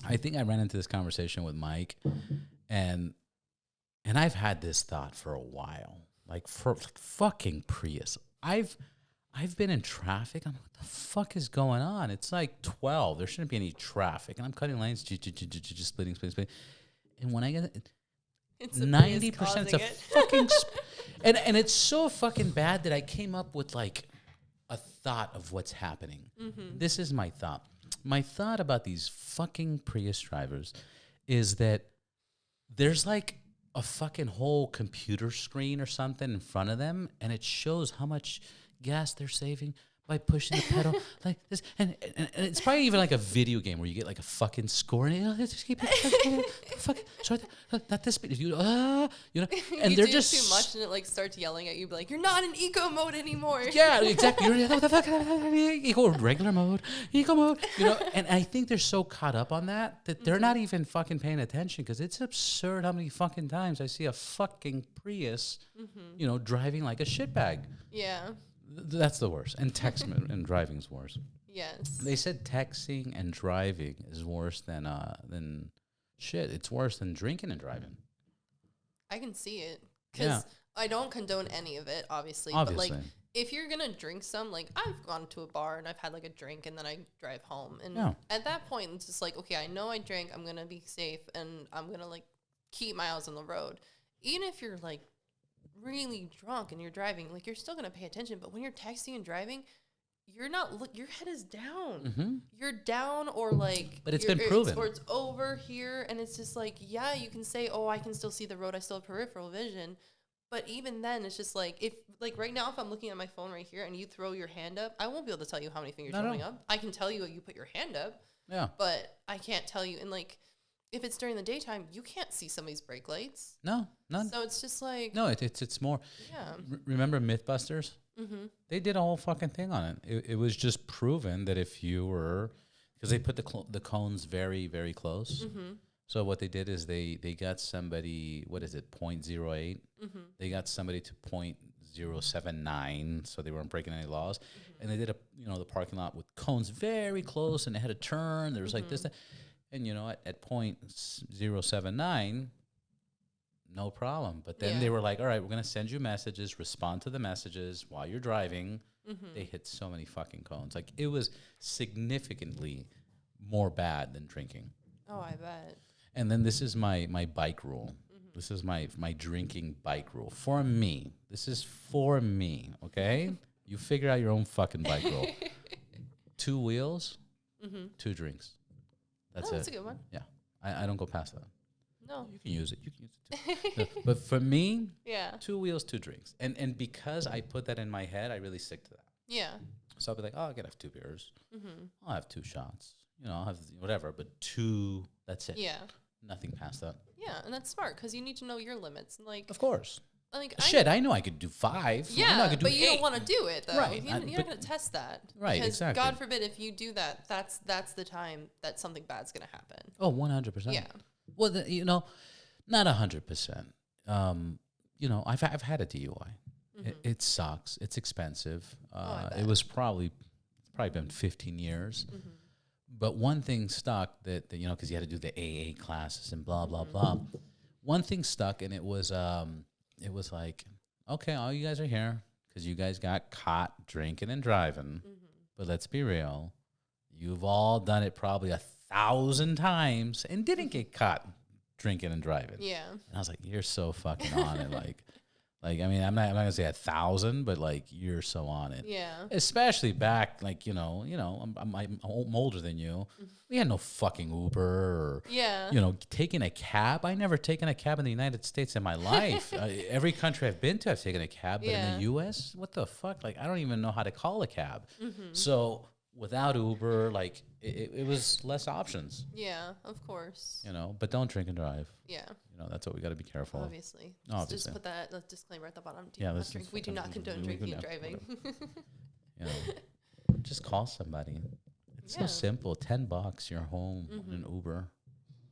Speaker 1: I think I ran into this conversation with Mike, and I've had this thought for a while, like, for fucking Prius. I've been in traffic. I'm like, what the fuck is going on? It's like 12. There shouldn't be any traffic, and I'm cutting lanes, just splitting. And when I get
Speaker 2: It's
Speaker 1: 90%, it's a fucking, and it's so fucking bad that I came up with like a thought of what's happening. This is my thought. My thought about these fucking Prius drivers is that there's like a fucking whole computer screen or something in front of them, and it shows how much gas they're saving by pushing the pedal like this, and it's probably even like a video game where you get like a fucking score, and just keep fucking sorry, not this speed, you know, and
Speaker 2: you
Speaker 1: they're
Speaker 2: do
Speaker 1: just
Speaker 2: too much, and it like starts yelling at you, be like, "You're not in eco mode anymore."
Speaker 1: Yeah, exactly. You're what the fuck? Eco regular mode, eco mode. And I think they're so caught up on that they're not even fucking paying attention, because it's absurd how many fucking times I see a fucking Prius, driving like a shitbag.
Speaker 2: Yeah.
Speaker 1: That's the worst. And texting and driving's worse.
Speaker 2: Yes.
Speaker 1: They said texting and driving is worse than shit. It's worse than drinking and driving.
Speaker 2: I can see it, because I don't condone any of it, obviously. But like, if you're gonna drink some, like, I've gone to a bar and I've had like a drink and then I drive home, and at that point it's just like, okay, I know I drank, I'm gonna be safe, and I'm gonna like keep my eyes on the road. Even if you're like really drunk and you're driving, like, you're still gonna pay attention. But when you're texting and driving, you're not your head is down.
Speaker 1: Mm-hmm.
Speaker 2: You're down, or like,
Speaker 1: but it's been proven,
Speaker 2: or it's over here, and it's just like, yeah, you can say, oh, I can still see the road, I still have peripheral vision, but even then, it's just like, if like right now, if I'm looking at my phone right here and you throw your hand up, I won't be able to tell you how many fingers you're throwing up. I can tell you you put your hand up, but I can't tell you. And like, if it's during the daytime, you can't see somebody's brake lights.
Speaker 1: No, none.
Speaker 2: So it's just like,
Speaker 1: no, it's more.
Speaker 2: Yeah.
Speaker 1: Remember Mythbusters?
Speaker 2: Mm-hmm.
Speaker 1: They did a whole fucking thing on it. It was just proven that if you were, because they put the cones very, very close. Mm-hmm. So what they did is they got somebody, what is it, 0.08? Mm-hmm. They got somebody to 0.079, so they weren't breaking any laws. Mm-hmm. And they did the parking lot with cones very close, and they had a turn. There was like this, and at 0.079, no problem. But then they were like, all right, we're going to send you messages, respond to the messages while you're driving. Mm-hmm. They hit so many fucking cones. Like, it was significantly more bad than drinking.
Speaker 2: Oh, I bet.
Speaker 1: And then this is my bike rule. Mm-hmm. This is my drinking bike rule. For me. This is for me, okay? You figure out your own fucking bike rule. 2 wheels, 2 drinks. That's it.
Speaker 2: That's a good one.
Speaker 1: Yeah. I don't go past that.
Speaker 2: No.
Speaker 1: You can use it. You can use it too. No, but for me, 2 wheels, 2 drinks. And because I put that in my head, I really stick to that. Yeah. So I'll be like, oh, I can have 2 beers. Mm-hmm. I'll have 2 shots. I'll have whatever, but 2, that's it. Yeah. Nothing past that.
Speaker 2: Yeah, and that's smart, because you need to know your limits. Like,
Speaker 1: of course.
Speaker 2: Like,
Speaker 1: I know I could do 5.
Speaker 2: Yeah,
Speaker 1: I know I could do
Speaker 2: but you
Speaker 1: 8.
Speaker 2: don't want to do it, though.
Speaker 1: Right.
Speaker 2: You're not going to test that.
Speaker 1: Right,
Speaker 2: because
Speaker 1: exactly.
Speaker 2: God forbid, if you do that, that's the time that something bad's going to happen.
Speaker 1: Oh, 100%. Yeah. Well, not 100%. I've had a DUI. Mm-hmm. It sucks. It's expensive. It was probably been 15 years. Mm-hmm. But one thing stuck that because you had to do the AA classes and blah blah blah. One thing stuck, and it was like, okay, all you guys are here because you guys got caught drinking and driving. Mm-hmm. But let's be real, you've all done it probably 1,000 times and didn't get caught drinking and driving. Yeah. And I was like, you're so fucking on it, Like, I mean, I'm not gonna say 1,000, but like, you're so on it. Yeah. Especially back, like, I'm older than you. Mm-hmm. We had no fucking Uber or, taking a cab. I never taken a cab in the United States in my life. Every country I've been to, I've taken a cab. But in the U.S., what the fuck? Like, I don't even know how to call a cab. Mm-hmm. So without Uber, like, it was less options.
Speaker 2: Yeah, of course.
Speaker 1: But don't drink and drive.
Speaker 2: Yeah.
Speaker 1: That's what we got to be careful.
Speaker 2: Obviously. Just put that disclaimer at the bottom. We do not condone drinking and driving.
Speaker 1: Just call somebody. It's so simple. $10, you're home on an Uber.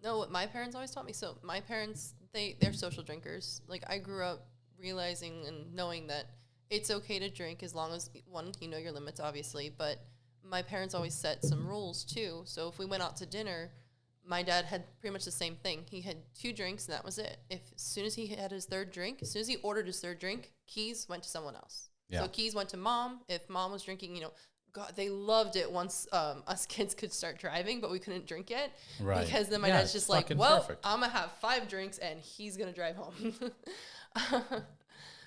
Speaker 2: No, what my parents always taught me. So my parents, they're social drinkers. Like, I grew up realizing and knowing that it's okay to drink as long as, one, you know your limits, obviously, but my parents always set some rules too. So if we went out to dinner, my dad had pretty much the same thing. He had 2 drinks and that was it. As soon as he had his 3rd drink, as soon as he ordered his 3rd drink, keys went to someone else. Yeah. So keys went to mom. If mom was drinking, God, they loved it once us kids could start driving, but we couldn't drink yet. Right. Because then my dad's just like, well, perfect. I'm going to have 5 drinks and he's going to drive home.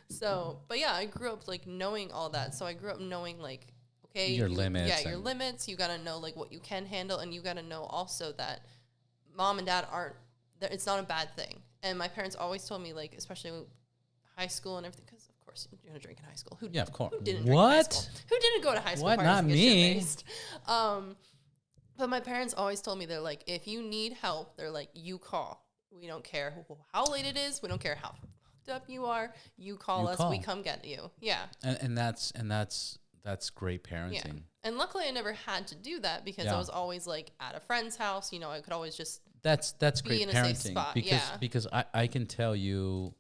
Speaker 2: So, but yeah, I grew up like knowing all that. So I grew up knowing like, okay,
Speaker 1: your limits.
Speaker 2: Yeah, your limits. You got to know like what you can handle, and you got to know also that mom and dad it's not a bad thing. And my parents always told me, like, especially high school and everything, because of course, you're gonna drink in high school. Who,
Speaker 1: Yeah, of course.
Speaker 2: Who didn't drink in high school?
Speaker 1: What?
Speaker 2: Who didn't go to high school
Speaker 1: What?
Speaker 2: parties
Speaker 1: Not
Speaker 2: and get
Speaker 1: me.
Speaker 2: shit-faced? But my parents always told me, they're like, if you need help, they're like, you call. We don't care how late it is. We don't care how fucked up you are. You call us. We come get you. Yeah.
Speaker 1: And that's great parenting.
Speaker 2: Yeah. And luckily, I never had to do that because I was always like at a friend's house. You know, I could always just
Speaker 1: that's
Speaker 2: be
Speaker 1: great
Speaker 2: in a
Speaker 1: parenting
Speaker 2: safe spot.
Speaker 1: because I can tell you,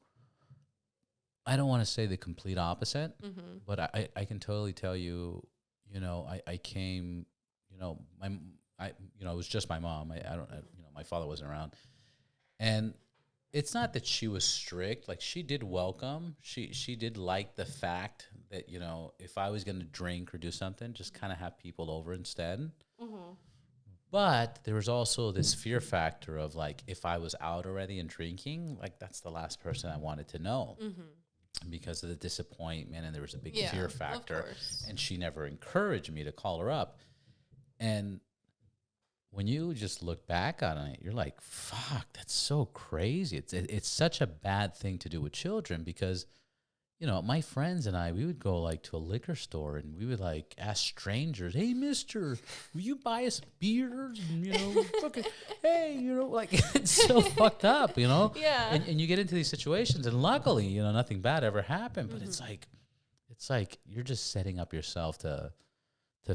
Speaker 1: I don't want to say the complete opposite, but I can totally tell you, you know, I came, you know, it was just my mom. My father wasn't around, and it's not that she was strict. Like, she did welcome. She did like the fact that, you know, if I was going to drink or do something, just kind of have people over instead. But there was also this fear factor of, like, if I was out already and drinking, like, that's the last person I wanted to know because of the disappointment, and there was a big fear factor. And she never encouraged me to call her up. And when you just look back on it, you're like, fuck, that's so crazy. It's such a bad thing to do with children because, you know, my friends and I, we would go like to a liquor store and we would like ask strangers, hey, mister, will you buy us beers? And, you know, fucking, hey, you know, like, it's so fucked up, you know?
Speaker 2: Yeah.
Speaker 1: And you get into these situations, and luckily, you know, nothing bad ever happened, but it's like you're just setting up yourself to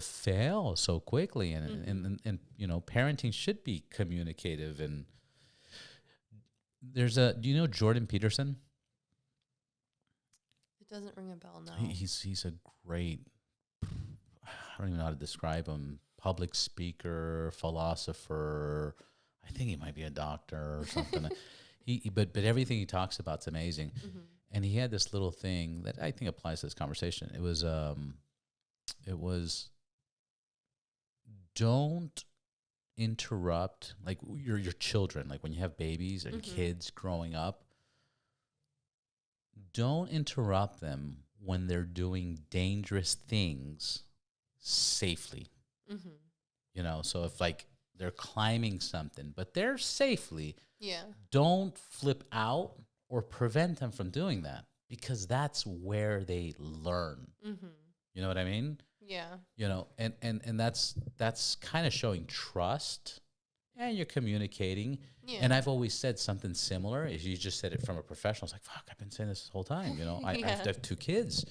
Speaker 1: fail so quickly. And you know, parenting should be communicative. And do you know Jordan Peterson?
Speaker 2: It doesn't ring a bell, no.
Speaker 1: He's a great, I don't even know how to describe him, public speaker, philosopher. I think he might be a doctor or something. But everything he talks about is amazing. And he had this little thing that I think applies to this conversation. It was don't interrupt, like, your children, like when you have babies and kids growing up, don't interrupt them when they're doing dangerous things safely. You know, so if like they're climbing something, but they're safely, don't flip out or prevent them from doing that, because that's where they learn. You know what I mean?
Speaker 2: Yeah.
Speaker 1: You know, and that's kind of showing trust, and you're communicating. Yeah. And I've always said something similar. Is you just said it from a professional. It's like, fuck, I've been saying this whole time. You know, I have 2 kids,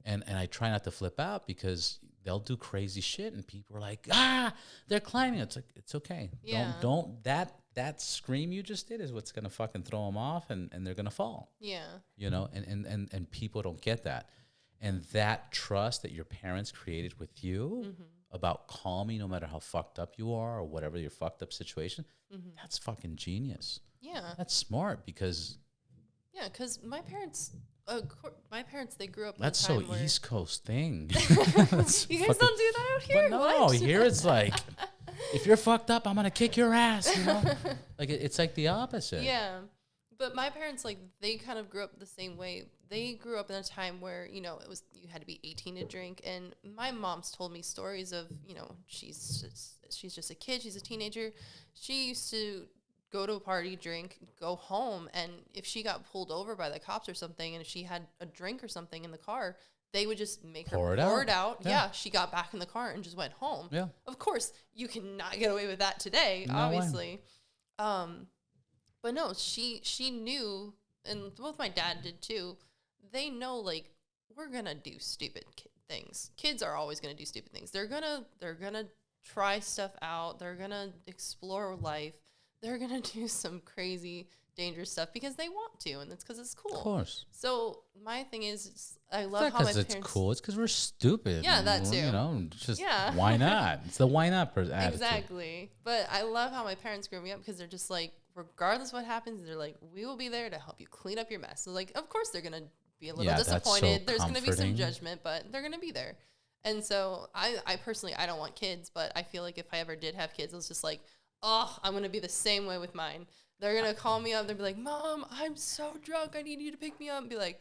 Speaker 1: and I try not to flip out because they'll do crazy shit, and people are like, they're climbing. It's like, it's okay. Yeah. Don't that scream you just did is what's gonna fucking throw them off, and they're gonna fall. Yeah. You know, and people don't get that. And that trust that your parents created with you about calming no matter how fucked up you are or whatever your fucked up situation, that's fucking genius. Yeah. That's smart because...
Speaker 2: Yeah, because my parents, they grew up in
Speaker 1: that's
Speaker 2: a time
Speaker 1: so East Coast thing.
Speaker 2: You guys don't do that out here?
Speaker 1: But no, here it's like, if you're fucked up, I'm going to kick your ass, you know? Like, it's like the opposite.
Speaker 2: Yeah. But my parents, like, they kind of grew up the same way. They grew up in a time where, you know, you had to be 18 to drink. And my mom's told me stories of, you know, she's just a kid. She's a teenager. She used to go to a party, drink, go home. And if she got pulled over by the cops or something, and if she had a drink or something in the car, they would just make her pour it out. Yeah. She got back in the car and just went home. Yeah. Of course, you cannot get away with that today, obviously. But no, she knew, and both my dad did too. They know, like, we're gonna do stupid things. Kids are always gonna do stupid things. They're gonna try stuff out. They're gonna explore life. They're gonna do some crazy, dangerous stuff because they want to, and it's because it's cool.
Speaker 1: Of course.
Speaker 2: So my thing is, I love how my parents.
Speaker 1: It's cool. It's because we're stupid.
Speaker 2: Yeah, that too.
Speaker 1: You know, just why not? It's the why not attitude.
Speaker 2: Exactly. But I love how my parents grew me up because they're just like, regardless what happens, they're like, we will be there to help you clean up your mess. So, like, of course they're going to be a little disappointed. There's going to be some judgment, but they're going to be there. And so I personally, I don't want kids, but I feel like if I ever did have kids, it was just like, oh, I'm going to be the same way with mine. They're going to call me up. They'll be like, Mom, I'm so drunk. I need you to pick me up. And be like,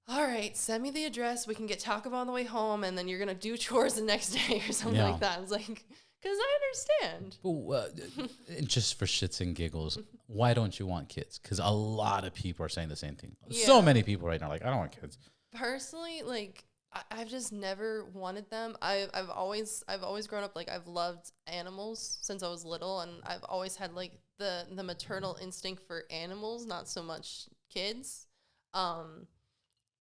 Speaker 2: all right, send me the address. We can get Taco Bell on the way home. And then you're going to do chores the next day or something like that. I was like, Because I understand.
Speaker 1: Just for shits and giggles, why don't you want kids? Because a lot of people are saying the same thing.
Speaker 2: Yeah.
Speaker 1: So many people right now, like, I don't want kids.
Speaker 2: Personally, like, I've just never wanted them. I've always grown up, like, I've loved animals since I was little, and I've always had, like, the maternal instinct for animals, not so much kids. And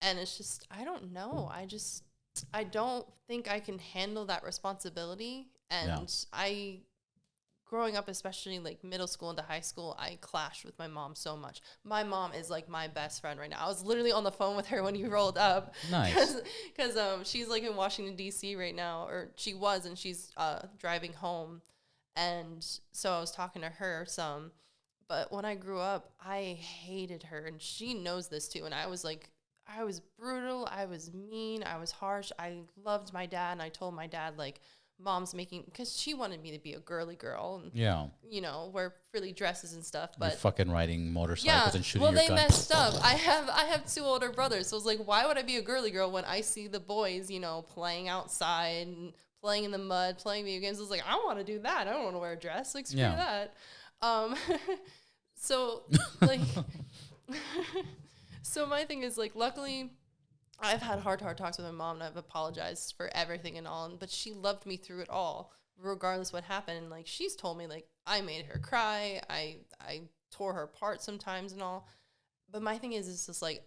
Speaker 2: it's just, I don't know. I don't think I can handle that responsibility. And growing up, especially like middle school into high school, I clashed with my mom so much. My mom is like my best friend right now. I was literally on the phone with her when you rolled up.
Speaker 1: Nice.
Speaker 2: Because she's like in Washington, D.C. right now, or she was, and she's driving home. And so I was talking to her some. But when I grew up, I hated her, and she knows this too. And I was brutal, I was mean, I was harsh. I loved my dad, and I told my dad, like, Mom's making, because she wanted me to be a girly girl and, you know, wear frilly dresses and stuff. But
Speaker 1: you're fucking riding motorcycles and shooting your gun.
Speaker 2: Well, they messed up. I have 2 older brothers, so it's like, why would I be a girly girl when I see the boys, you know, playing outside and playing in the mud, playing video games? I was like, I want to do that. I don't want to wear a dress. Like, screw that. So, like, so my thing is, like, luckily, I've had hard talks with my mom, and I've apologized for everything and all, but she loved me through it all, regardless what happened. And, like, she's told me, like, I made her cry, I tore her apart sometimes and all. But my thing is, it's just like,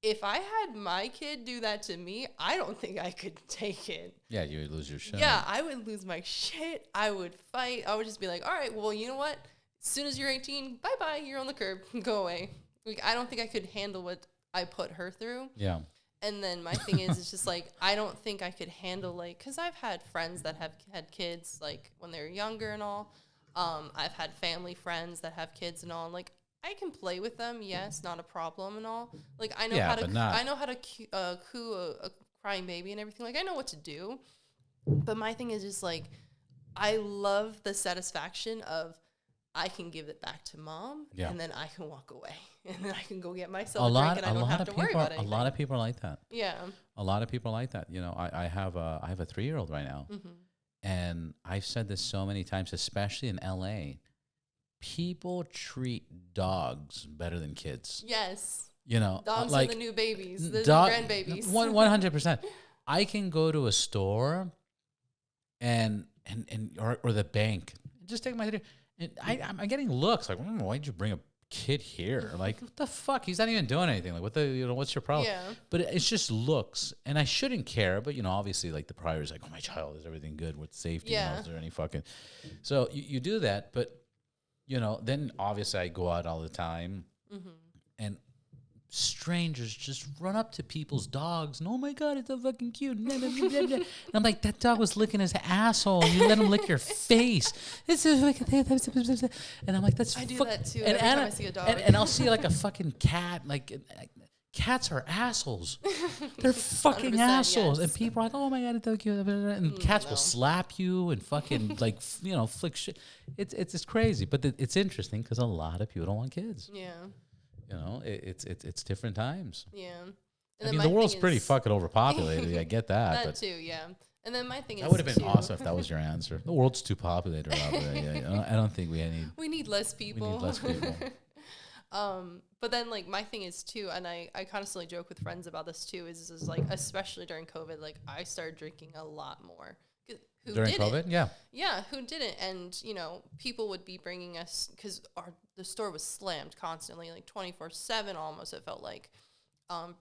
Speaker 2: if I had my kid do that to me, I don't think I could take it.
Speaker 1: Yeah, you would lose your shit.
Speaker 2: Yeah, I would lose my shit. I would fight. I would just be like, all right, well, you know what? As soon as you're 18, bye-bye, you're on the curb. Go away. Like, I don't think I could handle what I put her through.
Speaker 1: Yeah.
Speaker 2: And then my thing is, it's just like, I don't think I could handle, like, because I've had friends that have had kids, like, when they were younger and all. I've had family friends that have kids and all. Like, I can play with them, yes, not a problem and all. Like, I know how to coo a crying baby and everything. Like, I know what to do. But my thing is just, like, I love the satisfaction of, I can give it back to Mom, and then I can walk away, and then I can go get myself a drink, and I don't have to worry about anything.
Speaker 1: A lot of people are like that.
Speaker 2: Yeah.
Speaker 1: A lot of people are like that. You know, I have a 3-year-old right now, and I've said this so many times, especially in LA. People treat dogs better than kids.
Speaker 2: Yes.
Speaker 1: You know,
Speaker 2: dogs
Speaker 1: like
Speaker 2: are the new babies, the new grandbabies. 100%.
Speaker 1: I can go to a store, and or the bank, just take my. And I'm getting looks like, why'd you bring a kid here? Like, what the fuck? He's not even doing anything. Like, what's your problem?
Speaker 2: Yeah.
Speaker 1: But it's just looks, and I shouldn't care. But, you know, obviously, like, the priority is like, oh, my child, is everything good with safety?
Speaker 2: Yeah.
Speaker 1: Is there any fucking? So you do that, but, you know, then obviously I go out all the time, and strangers just run up to people's dogs and, oh my God, it's so fucking cute. And I'm like, that dog was licking his asshole. You let him lick your face. And I'm like, that's
Speaker 2: I do that too every time I see a dog.
Speaker 1: And I'll see like a fucking cat. Like, cats are assholes. They're fucking assholes. Yes. And people are like, oh my God, it's so cute. And cats will slap you and fucking like, you know, flick shit. It's crazy. But it's interesting because a lot of people don't want kids.
Speaker 2: Yeah.
Speaker 1: You know, it's different times.
Speaker 2: Yeah.
Speaker 1: And I mean, the world's pretty fucking overpopulated. I get that.
Speaker 2: That too, yeah. And then my thing is,
Speaker 1: that would have been awesome if that was your answer. The world's too populated. I don't think we need.
Speaker 2: We need less people.
Speaker 1: We need less people.
Speaker 2: But then like my thing is too, and I constantly joke with friends about this too. Is like especially during COVID, like I started drinking a lot more.
Speaker 1: During COVID,
Speaker 2: yeah, who didn't? And you know, people would be bringing us because the store was slammed constantly, like 24/7 almost. It felt like,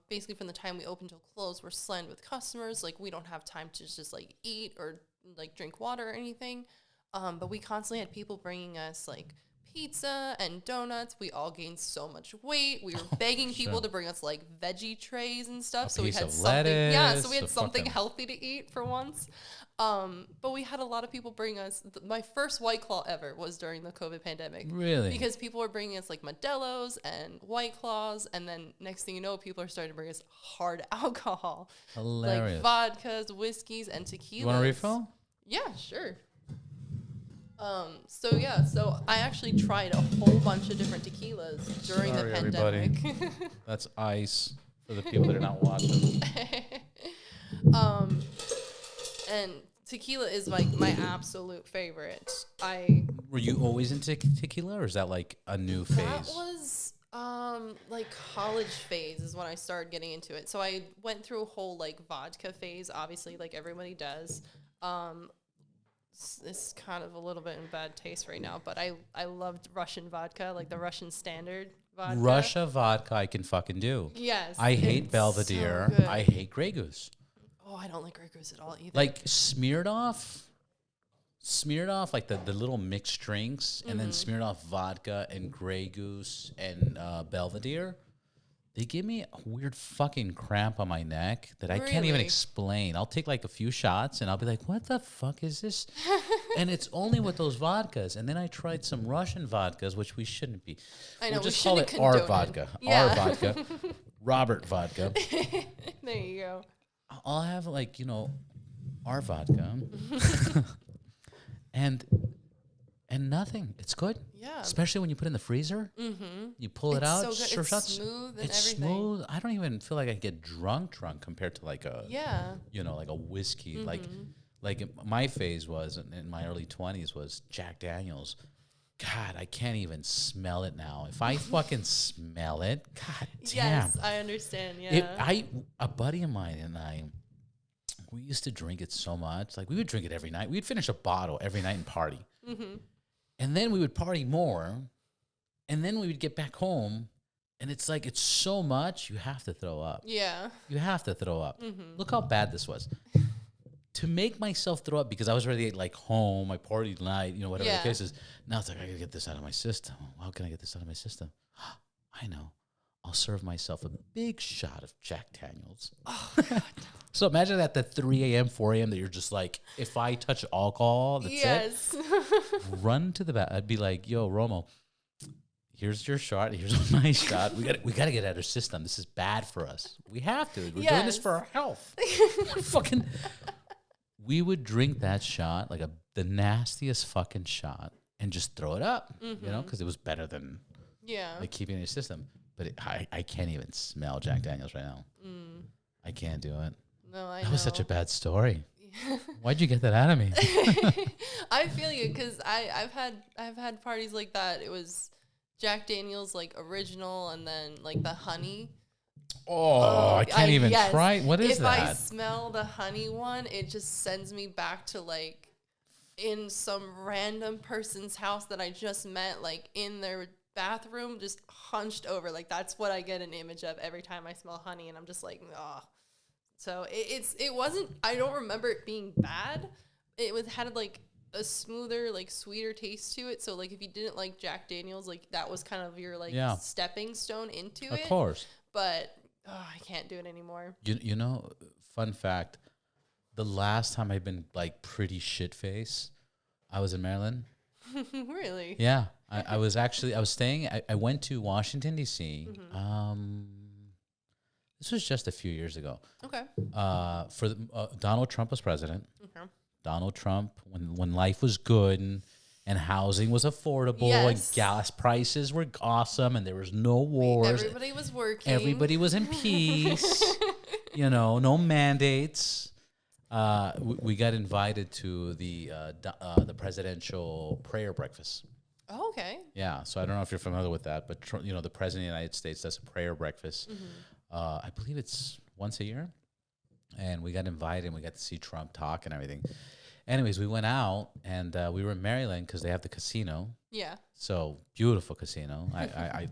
Speaker 2: basically from the time we opened till close, we're slammed with customers. Like we don't have time to just like eat or like drink water or anything. But we constantly had people bringing us like pizza and donuts. We all gained so much weight. We were begging people to bring us like veggie trays and stuff. So we had something. So we had something healthy to eat for once. But we had a lot of people bring us. My first White Claw ever was during the COVID pandemic.
Speaker 1: Really?
Speaker 2: Because people were bringing us like Modelo's and White Claws, and then next thing you know, people are starting to bring us hard alcohol,
Speaker 1: hilarious,
Speaker 2: like vodkas, whiskeys, and tequilas.
Speaker 1: You want a refill?
Speaker 2: Yeah, sure. So I actually tried a whole bunch of different tequilas during the pandemic.
Speaker 1: That's ice for the people that are not watching.
Speaker 2: And tequila is like my absolute favorite.
Speaker 1: Were you always into tequila, or is that like a new phase?
Speaker 2: That was like college phase is when I started getting into it. So I went through a whole like vodka phase, obviously, like everybody does. It's kind of a little bit in bad taste right now, but I loved Russian vodka, like the Russian standard vodka.
Speaker 1: Russia vodka, I can fucking do.
Speaker 2: Yes.
Speaker 1: I hate Belvedere.
Speaker 2: So good.
Speaker 1: I hate Grey Goose.
Speaker 2: Oh, I don't like Grey Goose at all either.
Speaker 1: Like smeared off like the little mixed drinks, and then smeared off vodka and Grey Goose and Belvedere. They give me a weird fucking cramp on my neck that I can't even explain. I'll take like a few shots and I'll be like, what the fuck is this? And it's only with those vodkas. And then I tried some Russian vodkas, which we shouldn't be.
Speaker 2: I know,
Speaker 1: we'll just call it our vodka.
Speaker 2: Yeah.
Speaker 1: Our vodka. Robert vodka.
Speaker 2: There you go.
Speaker 1: I'll have like, our vodka. and nothing. It's good.
Speaker 2: Yeah.
Speaker 1: Especially when you put it in the freezer.
Speaker 2: Mm-hmm.
Speaker 1: You pull it out.
Speaker 2: So good. It's smooth and
Speaker 1: it's
Speaker 2: everything.
Speaker 1: Smooth. I don't even feel like I get drunk compared to like a like a whiskey. Like my phase was in my early 20s was Jack Daniels. God, I can't even smell it now. If I fucking smell it, god damn.
Speaker 2: Yes, I understand. Yeah.
Speaker 1: A buddy of mine and I, we used to drink it so much. Like we would drink it every night. We'd finish a bottle every night and party. Mm-hmm. And then we would party more. And then we would get back home. And it's like, it's so much, you have to throw up.
Speaker 2: Yeah.
Speaker 1: You have to throw up. Mm-hmm. Look how bad this was. To make myself throw up, because I was already like home, my party night, whatever the case is. Now it's like, I gotta get this out of my system. How can I get this out of my system? I know. I'll serve myself a big shot of Jack Daniels. Oh, God. So imagine at the 3 a.m., 4 a.m. that you're just like, if I touch alcohol, that's it. Run to the back. I'd be like, yo, Romo, here's your shot. Here's my shot. We got to get out of our system. This is bad for us. We have to. We're doing this for our health. We would drink that shot, like the nastiest fucking shot, and just throw it up, because it was better than like keeping it in your system. But I can't even smell Jack Daniels right now. I can't do it.
Speaker 2: No, I know.
Speaker 1: That was such a bad story. Why'd you get that out of me?
Speaker 2: I feel you, because I've had parties like that. It was Jack Daniels like original, and then like the honey.
Speaker 1: Oh, I can't even try. What is that?
Speaker 2: If I smell the honey one, it just sends me back to like in some random person's house that I just met, like in their bathroom, just hunched over. Like that's what I get an image of every time I smell honey, and I'm just like, ah. So it wasn't. I don't remember it being bad. It had like a smoother, like sweeter taste to it. So like if you didn't like Jack Daniels, like that was kind of your like stepping stone into it.
Speaker 1: Of course.
Speaker 2: But I can't do it anymore.
Speaker 1: Fun fact, the last time I've been like pretty shit face, I was in Maryland.
Speaker 2: Really?
Speaker 1: Yeah. I was staying, I went to Washington, D.C. This was just a few years ago.
Speaker 2: Okay.
Speaker 1: For Donald Trump was president.
Speaker 2: Okay.
Speaker 1: Donald Trump, when life was good and housing was affordable and gas prices were awesome and there was no wars.
Speaker 2: Everybody was working.
Speaker 1: Everybody was in peace. No mandates. We got invited to the presidential prayer breakfast.
Speaker 2: Oh, okay.
Speaker 1: Yeah, so I don't know if you're familiar with that, but the president of the United States does a prayer breakfast. I believe it's once a year, and we got invited and we got to see Trump talk and everything. Anyways, we went out and we were in Maryland because they have the casino.
Speaker 2: Yeah.
Speaker 1: So beautiful casino. I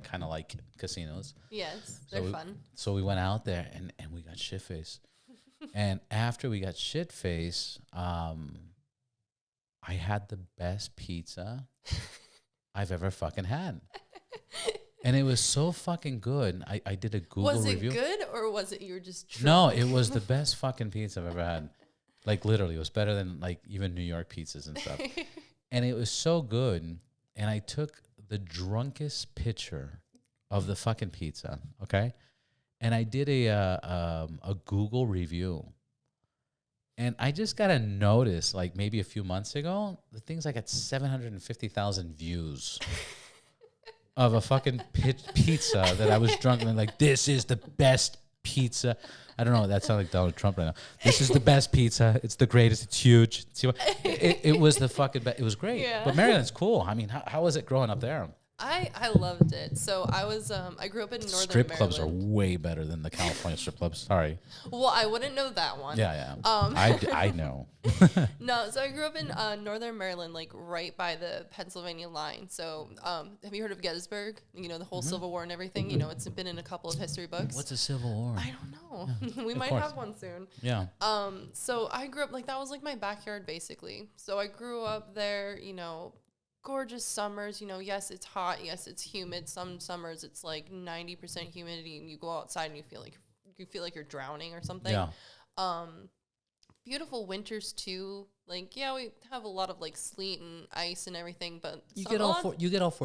Speaker 1: kind of like casinos.
Speaker 2: Yes, they're fun.
Speaker 1: So we went out there and we got shit faced. And after we got shit faced, I had the best pizza I've ever fucking had. And it was so fucking good. I did a Google review.
Speaker 2: Was it good or was it you were just drunk?
Speaker 1: No, it was the best fucking pizza I've ever had. Like literally, it was better than like even New York pizzas and stuff. And it was so good. And I took the drunkest picture of the fucking pizza, okay? And I did a Google review. And I just got a notice, like maybe a few months ago, the thing's like at 750,000 views of a fucking pizza that I was drunk and like, this is the best pizza. I don't know. That sounds like Donald Trump right now. This is the best pizza. It's the greatest. It's huge. See what? It was the fucking best. It was great.
Speaker 2: Yeah.
Speaker 1: But Maryland's cool. I mean, how was it growing up there?
Speaker 2: I loved it. So I was I grew up in northern
Speaker 1: Strip
Speaker 2: Maryland.
Speaker 1: clubs are way better than the California strip clubs. Sorry.
Speaker 2: Well, I wouldn't know that one.
Speaker 1: Yeah. I know.
Speaker 2: No, so I grew up in northern Maryland, like right by the Pennsylvania line. So have you heard of Gettysburg? You know, the whole Civil War and everything. You know, it's been in a couple of history books.
Speaker 1: What's a Civil War?
Speaker 2: I don't know. We might
Speaker 1: course.
Speaker 2: have one soon.
Speaker 1: Yeah.
Speaker 2: So I grew up like that was like my backyard basically. So I grew up there, you know, gorgeous summers, you know, yes, it's hot, yes, it's humid. Some summers it's like 90% humidity and you go outside and you feel like you're drowning or something.
Speaker 1: Yeah.
Speaker 2: Beautiful winters too. Like, yeah, we have a lot of like sleet and ice and everything, but
Speaker 1: You get all 4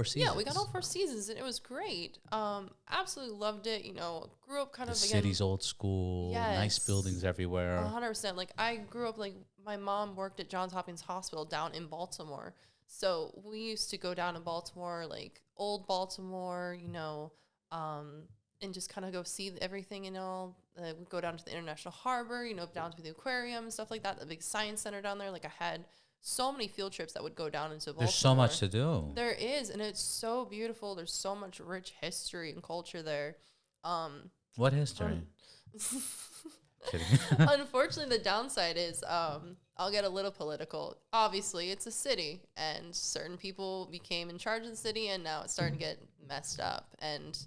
Speaker 1: seasons.
Speaker 2: Yeah, we got all 4 seasons and it was great. Absolutely loved it. You know, grew up kind
Speaker 1: The
Speaker 2: of again,
Speaker 1: city's old school, nice
Speaker 2: Yes.
Speaker 1: buildings everywhere.
Speaker 2: 100%. Like I grew up like my mom worked at Johns Hopkins Hospital down in Baltimore. So we used to go down to Baltimore, like old Baltimore, you know, and just kind of go see everything, you know. We'd go down to the International Harbor, you know, down to the aquarium and stuff like that, the big science center down there. Like I had so many field trips that would go down into Baltimore.
Speaker 1: There's so much to do.
Speaker 2: There is, and it's so beautiful. There's so much rich history and culture there.
Speaker 1: What history? Kidding.
Speaker 2: Unfortunately, the downside is I'll get a little political. Obviously, it's a city, and certain people became in charge of the city, and now it's starting to get messed up. And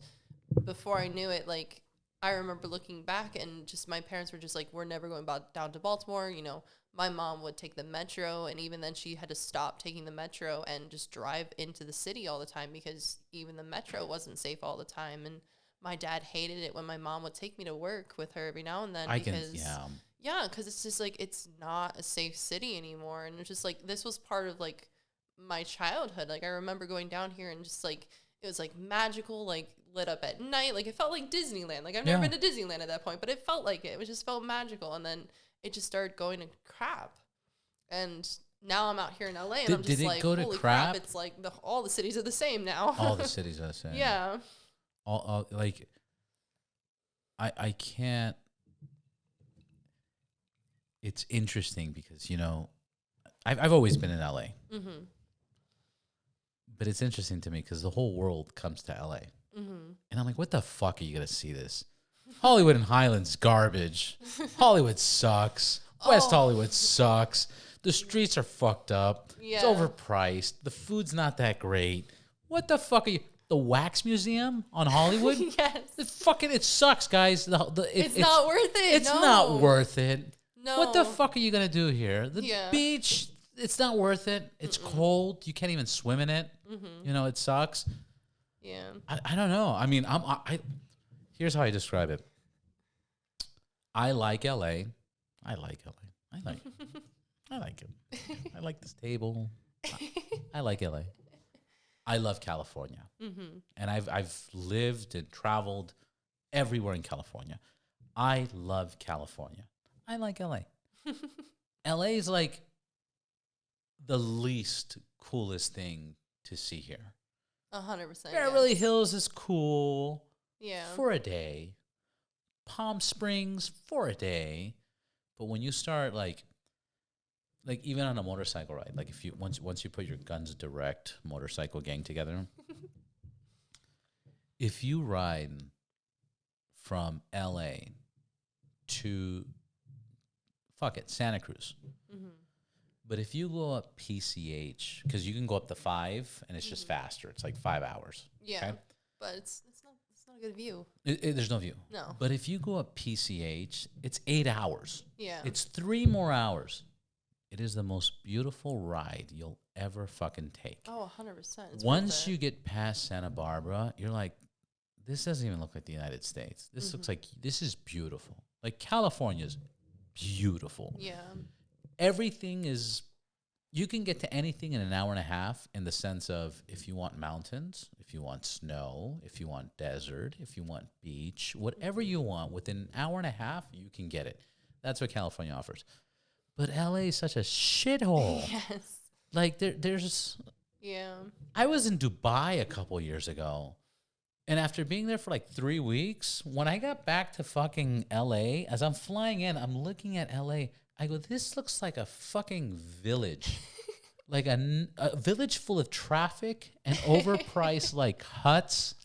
Speaker 2: before I knew it, like, I remember looking back, and just my parents were just like, we're never going down to Baltimore. You know, my mom would take the metro, and even then she had to stop taking the metro and just drive into the city all the time because even the metro wasn't safe all the time. And my dad hated it when my mom would take me to work with her every now and then because it's just like it's not a safe city anymore. And it's just like this was part of like my childhood. Like I remember going down here and just like it was like magical, like lit up at night. Like it felt like Disneyland. Like I've never been to Disneyland at that point, but it felt like it. It just felt magical. And then it just started going to crap. And now I'm out here in LA and I'm just like, holy crap, it's like all the cities are the same now.
Speaker 1: All the cities are the same.
Speaker 2: Yeah.
Speaker 1: All like I can't. It's interesting because you know I've always been in LA, but it's interesting to me because the whole world comes to LA, and I'm like, what the fuck are you gonna see this? Hollywood and Highlands garbage. Hollywood sucks. West Hollywood sucks. The streets are fucked up.
Speaker 2: Yeah.
Speaker 1: It's overpriced. The food's not that great. What the fuck are you? The Wax Museum on Hollywood?
Speaker 2: Yes.
Speaker 1: It sucks, guys.
Speaker 2: It's not worth it.
Speaker 1: It's not worth it.
Speaker 2: No.
Speaker 1: What the fuck are you going to do here? The beach, it's not worth it. It's cold. You can't even swim in it. You know, it sucks.
Speaker 2: Yeah.
Speaker 1: I don't know. I mean, here's how I describe it. I like LA. I like it. I like this table. I like LA. I love California, and I've lived and traveled everywhere in California. I love California. I like LA. LA is like the least coolest thing to see here.
Speaker 2: 100%.
Speaker 1: Beverly Hills is cool.
Speaker 2: Yeah.
Speaker 1: For a day. Palm Springs for a day. But when you start like even on a motorcycle ride, like if you once you put your Guns Direct motorcycle gang together, if you ride from LA to Santa Cruz, but if you go up PCH, because you can go up to 5 and it's just faster, it's like 5 hours.
Speaker 2: Yeah,
Speaker 1: okay?
Speaker 2: but it's not a good view.
Speaker 1: There's no view.
Speaker 2: No.
Speaker 1: But if you go up PCH, it's 8 hours.
Speaker 2: Yeah.
Speaker 1: It's 3 more hours. It is the most beautiful ride you'll ever fucking take.
Speaker 2: Oh, 100%.
Speaker 1: Once you get past Santa Barbara, you're like, this doesn't even look like the United States. This looks like, this is beautiful. Like California's beautiful.
Speaker 2: Yeah.
Speaker 1: Everything is, you can get to anything in an hour and a half in the sense of if you want mountains, if you want snow, if you want desert, if you want beach, whatever you want, within an hour and a half, you can get it. That's what California offers. But LA is such a shithole.
Speaker 2: Yes.
Speaker 1: Like there's.
Speaker 2: Yeah.
Speaker 1: I was in Dubai a couple years ago, And after being there for like 3 weeks, when I got back to fucking LA, as I'm flying in, I'm looking at LA. I go, this looks like a fucking village. Like a village full of traffic and overpriced like huts.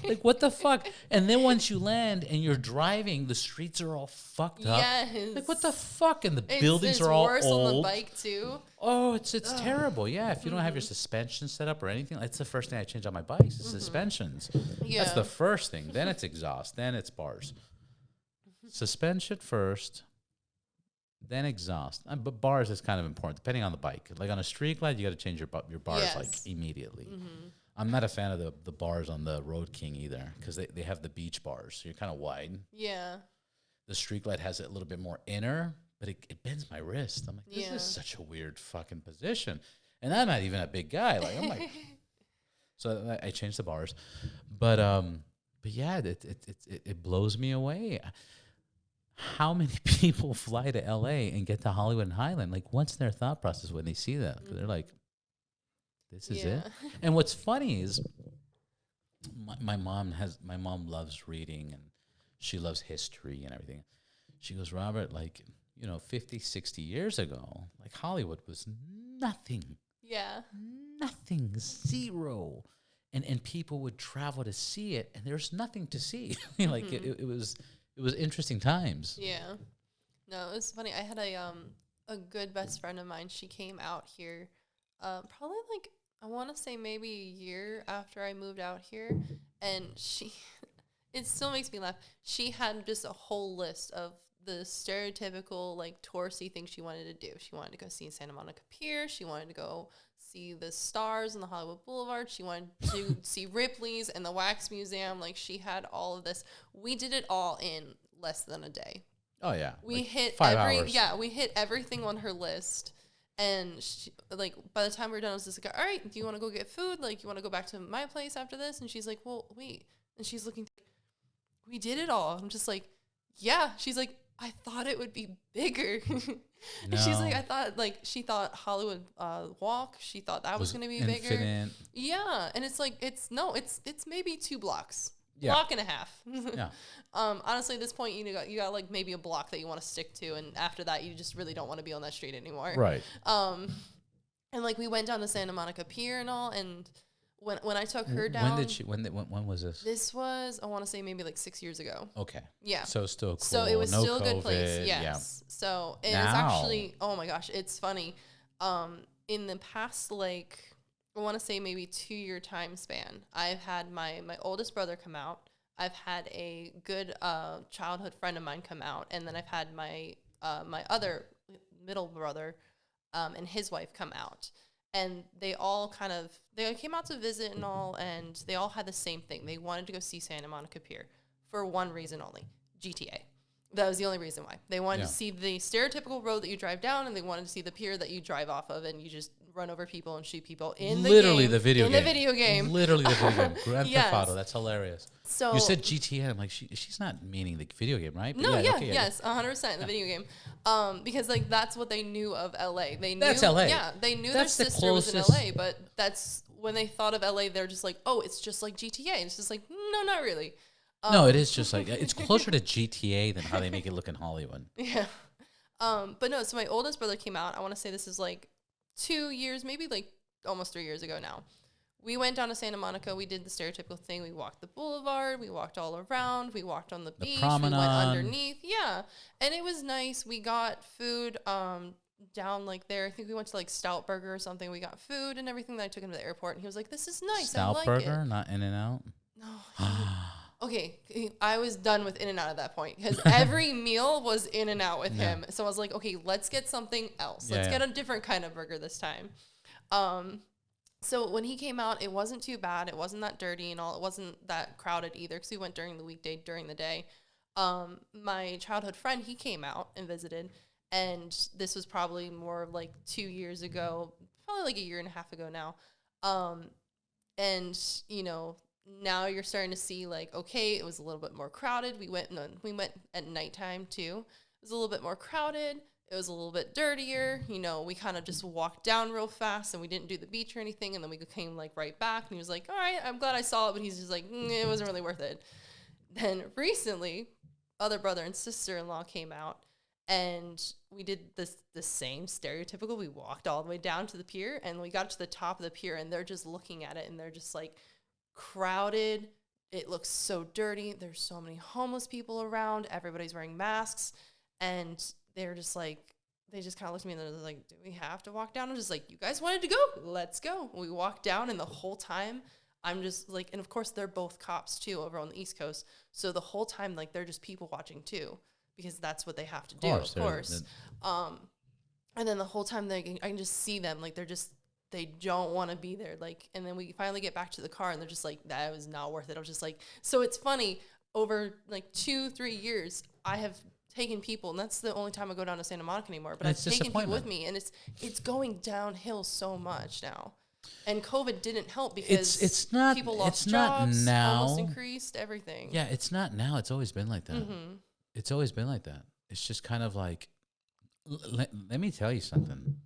Speaker 1: like what the fuck? And then once you land and you're driving, the streets are all fucked up.
Speaker 2: Yes.
Speaker 1: Like what the fuck? And the buildings are all
Speaker 2: worse
Speaker 1: old.
Speaker 2: on the bike too.
Speaker 1: Oh, it's terrible. Yeah, if you don't have your suspension set up or anything, that's the first thing I change on my bikes is suspensions.
Speaker 2: Yeah.
Speaker 1: That's the first thing. Then it's exhaust. Then it's bars. Suspension first, then exhaust. But bars is kind of important, depending on the bike. Like on a street glide, you got to change your bars like immediately. I'm not a fan of the bars on the Road King either because they have the beach bars, so you're kind of wide.
Speaker 2: Yeah.
Speaker 1: The street glide has it a little bit more inner, but it bends my wrist. I'm like, this is such a weird fucking position. And I'm not even a big guy. Like I'm like, so I changed the bars, but yeah, it blows me away. How many people fly to LA and get to Hollywood and Highland? Like, what's their thought process when they see that? They're like, this is it. And what's funny is my mom loves reading and she loves history and everything. She goes, Robert, like, 50, 60 years ago, like Hollywood was nothing.
Speaker 2: Yeah.
Speaker 1: Nothing, zero. And people would travel to see it and there's nothing to see. Like it was interesting times.
Speaker 2: Yeah. No, it was funny. I had a good best friend of mine. She came out here probably like, I want to say maybe a year after I moved out here. And it still makes me laugh. She had just a whole list of the stereotypical like touristy things she wanted to do. She wanted to go see Santa Monica Pier. She wanted to go see the stars on the Hollywood Boulevard. She wanted to see Ripley's and the Wax Museum. Like she had all of this. We did it all in less than a day.
Speaker 1: Oh yeah.
Speaker 2: We
Speaker 1: like
Speaker 2: hit
Speaker 1: 5 hours.
Speaker 2: we hit everything on her list. And she, like by the time we were done, I was just like, all right, do you want to go get food? Like you want to go back to my place after this? And she's like, well, wait. And she's looking, we did it all. I'm just like, yeah. She's like, I thought it would be bigger. And she's like, she thought Hollywood Walk. She thought that was going to be bigger. Yeah. And it's like, it's maybe 2 blocks.
Speaker 1: Yeah.
Speaker 2: Block and a half.
Speaker 1: Yeah.
Speaker 2: Honestly, at this point, you got like maybe a block that you want to stick to, and after that, you just really don't want to be on that street anymore.
Speaker 1: Right.
Speaker 2: And like we went down to Santa Monica Pier and all, and when I took her down,
Speaker 1: when was this?
Speaker 2: This was, I want to say maybe like 6 years ago.
Speaker 1: Okay.
Speaker 2: Yeah.
Speaker 1: So still cool.
Speaker 2: So it was
Speaker 1: no
Speaker 2: still
Speaker 1: COVID,
Speaker 2: a good place. Yes.
Speaker 1: Yeah.
Speaker 2: So it was actually, oh my gosh, it's funny. In the past, like, I want to say maybe 2-year time span, I've had my oldest brother come out. I've had a good childhood friend of mine come out, and then I've had my other middle brother and his wife come out. And they all they came out to visit and all, and they all had the same thing. They wanted to go see Santa Monica Pier for one reason only, GTA. That was the only reason why. They wanted to see the stereotypical road that you drive down, and they wanted to see the pier that you drive off of, and you just run over people and shoot people in the
Speaker 1: Literally
Speaker 2: game.
Speaker 1: the video
Speaker 2: in
Speaker 1: game.
Speaker 2: the video game.
Speaker 1: Literally the video game. Grand Theft Auto. That's hilarious.
Speaker 2: So
Speaker 1: you said GTA. I'm like, she's not meaning the video game, right? But
Speaker 2: no, yes, 100% the video game. Because like that's what they knew of LA. They knew
Speaker 1: that's LA.
Speaker 2: Yeah, they knew
Speaker 1: that's
Speaker 2: their sister was in LA, but that's when they thought of LA. They're just like, oh, it's just like GTA. And it's just like, no, not really.
Speaker 1: No, it is just like it's closer to GTA than how they make it look in Hollywood.
Speaker 2: Yeah. But no, so my oldest brother came out. I want to say this is like 2 years, maybe like almost 3 years ago now. We went down to Santa Monica. We did the stereotypical thing. We walked the boulevard. We walked all around. We walked on the beach.
Speaker 1: Promenade.
Speaker 2: We went underneath. Yeah. And it was nice. We got food down like there. I think we went to like Stout Burger or something. We got food and everything. That I took him to the airport. And he was like, this is nice.
Speaker 1: Stout
Speaker 2: I like
Speaker 1: Burger,
Speaker 2: it.
Speaker 1: not In-N-Out?
Speaker 2: No. Okay, I was done with In-N-Out at that point because every meal was In-N-Out with him. So I was like, okay, let's get something else. Let's get a different kind of burger this time. So when he came out, it wasn't too bad. It wasn't that dirty and all. It wasn't that crowded either because we went during the weekday, during the day. My childhood friend, he came out and visited. And this was probably more of like 2 years ago, probably like a year and a half ago now. And, you know, now you're starting to see like, okay, it was a little bit more crowded. We went at nighttime too. It was a little bit more crowded. It was a little bit dirtier. You know, we kind of just walked down real fast and we didn't do the beach or anything. And then we came like right back and he was like, all right, I'm glad I saw it. But he's just like, it wasn't really worth it. Then recently, other brother and sister-in-law came out and we did the same stereotypical. We walked all the way down to the pier and we got to the top of the pier and they're just looking at it and they're just like crowded. It looks so dirty. There's so many homeless people around. Everybody's wearing masks. And they're just like, they just kind of looked at me and they're like, do we have to walk down? I'm just like, you guys wanted to go? Let's go. We walked down and the whole time I'm just like, and of course they're both cops too over on the East Coast. So the whole time, like they're just people watching too, because that's what they have to do, of course. And then the whole time I can just see them, like they don't want to be there. Like, and then we finally get back to the car and they're just like, that was not worth it. I was just like, so it's funny, over like 2-3 years, I have taken people, and that's the only time I go down to Santa Monica anymore, but I've taken people with me, and it's going downhill so much now. And COVID didn't help because
Speaker 1: it's not,
Speaker 2: people lost
Speaker 1: it's
Speaker 2: jobs,
Speaker 1: not now.
Speaker 2: almost increased, everything.
Speaker 1: Yeah, it's not now. It's always been like that.
Speaker 2: Mm-hmm.
Speaker 1: It's always been like that. It's just kind of like, let me tell you something.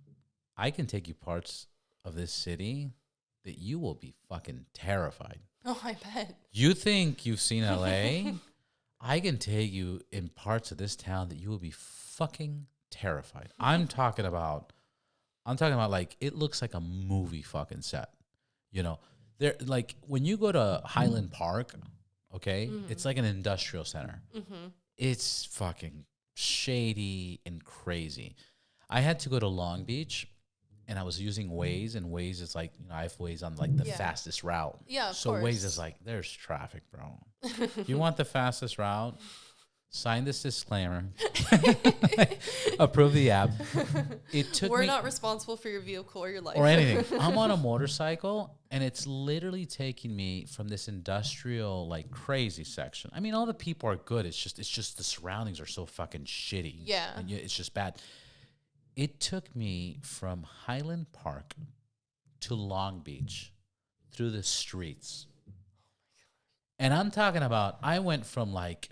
Speaker 1: I can take you parts of this city that you will be fucking terrified.
Speaker 2: Oh, I bet.
Speaker 1: You think you've seen LA? I can take you in parts of this town that you will be fucking terrified. I'm talking about like it looks like a movie fucking set. You know, there, like when you go to Highland Park, okay, it's like an industrial center.
Speaker 2: Mm-hmm.
Speaker 1: It's fucking shady and crazy. I had to go to Long Beach, and I was using Waze, and Waze is like, you know, I have Waze on like the fastest route.
Speaker 2: Yeah, of
Speaker 1: so
Speaker 2: course.
Speaker 1: Waze is like, there's traffic, bro. If you want the fastest route, sign this disclaimer. Approve the app. We're
Speaker 2: not responsible for your vehicle or your life.
Speaker 1: Or anything. I'm on a motorcycle, and it's literally taking me from this industrial, like, crazy section. I mean, all the people are good. It's just the surroundings are so fucking shitty.
Speaker 2: Yeah.
Speaker 1: And it's just bad. It took me from Highland Park to Long Beach through the streets. And I'm talking about, I went from like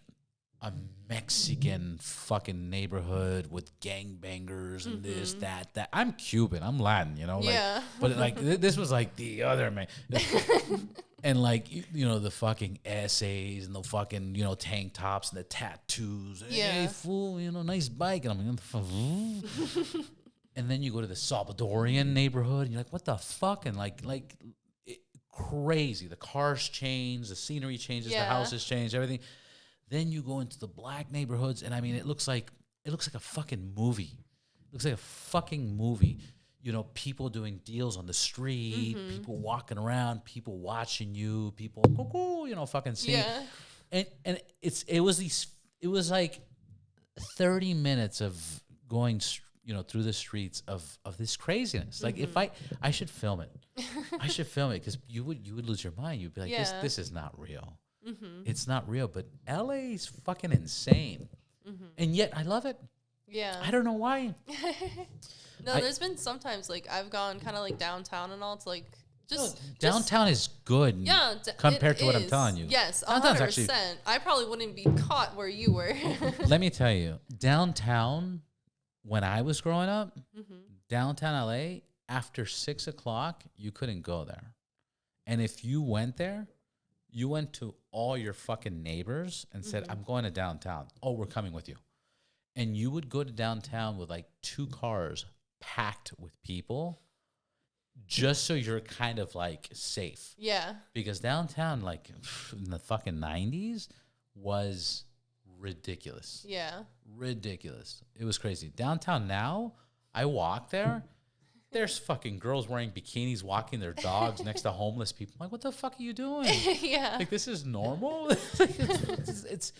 Speaker 1: a Mexican fucking neighborhood with gangbangers and this, that. I'm Cuban. I'm Latin, you know? Like,
Speaker 2: yeah.
Speaker 1: But like, this was like the other man. And like, you know, the fucking essays and the fucking, you know, tank tops and the tattoos.
Speaker 2: Yeah.
Speaker 1: Hey, fool, you know, nice bike. And I'm like, and then you go to the Salvadorian neighborhood and you're like, what the fuck? And like crazy. The cars change, the scenery changes, the houses change, everything. Then you go into the black neighborhoods, and I mean, it looks like a fucking movie. It looks like a fucking movie. You know, people doing deals on the street, people walking around, people watching you, people, you know, fucking seeing.
Speaker 2: Yeah.
Speaker 1: And it was like 30 minutes of going, you know, through the streets of this craziness. Like if I should film it. I should film it because you would lose your mind. You'd be like, this is not real. It's not real. But LA is fucking insane. And yet I love it.
Speaker 2: Yeah.
Speaker 1: I don't know why.
Speaker 2: There's been sometimes like I've gone kind of like downtown and all. It's like
Speaker 1: downtown is good.
Speaker 2: Yeah,
Speaker 1: compared to what I'm telling you.
Speaker 2: Yes,
Speaker 1: downtown's
Speaker 2: 100%.
Speaker 1: Actually,
Speaker 2: I probably wouldn't be caught where you were.
Speaker 1: Let me tell you, downtown when I was growing up, downtown LA, after 6 o'clock, you couldn't go there. And if you went there, you went to all your fucking neighbors and said, I'm going to downtown. Oh, we're coming with you. And you would go to downtown with like 2 cars packed with people just so you're kind of like safe.
Speaker 2: Yeah.
Speaker 1: Because downtown, like in the fucking 90s, was ridiculous.
Speaker 2: Yeah.
Speaker 1: Ridiculous. It was crazy. Downtown now, I walk there. There's fucking girls wearing bikinis walking their dogs next to homeless people. I'm like, what the fuck are you doing?
Speaker 2: Yeah.
Speaker 1: Like, this is normal? it's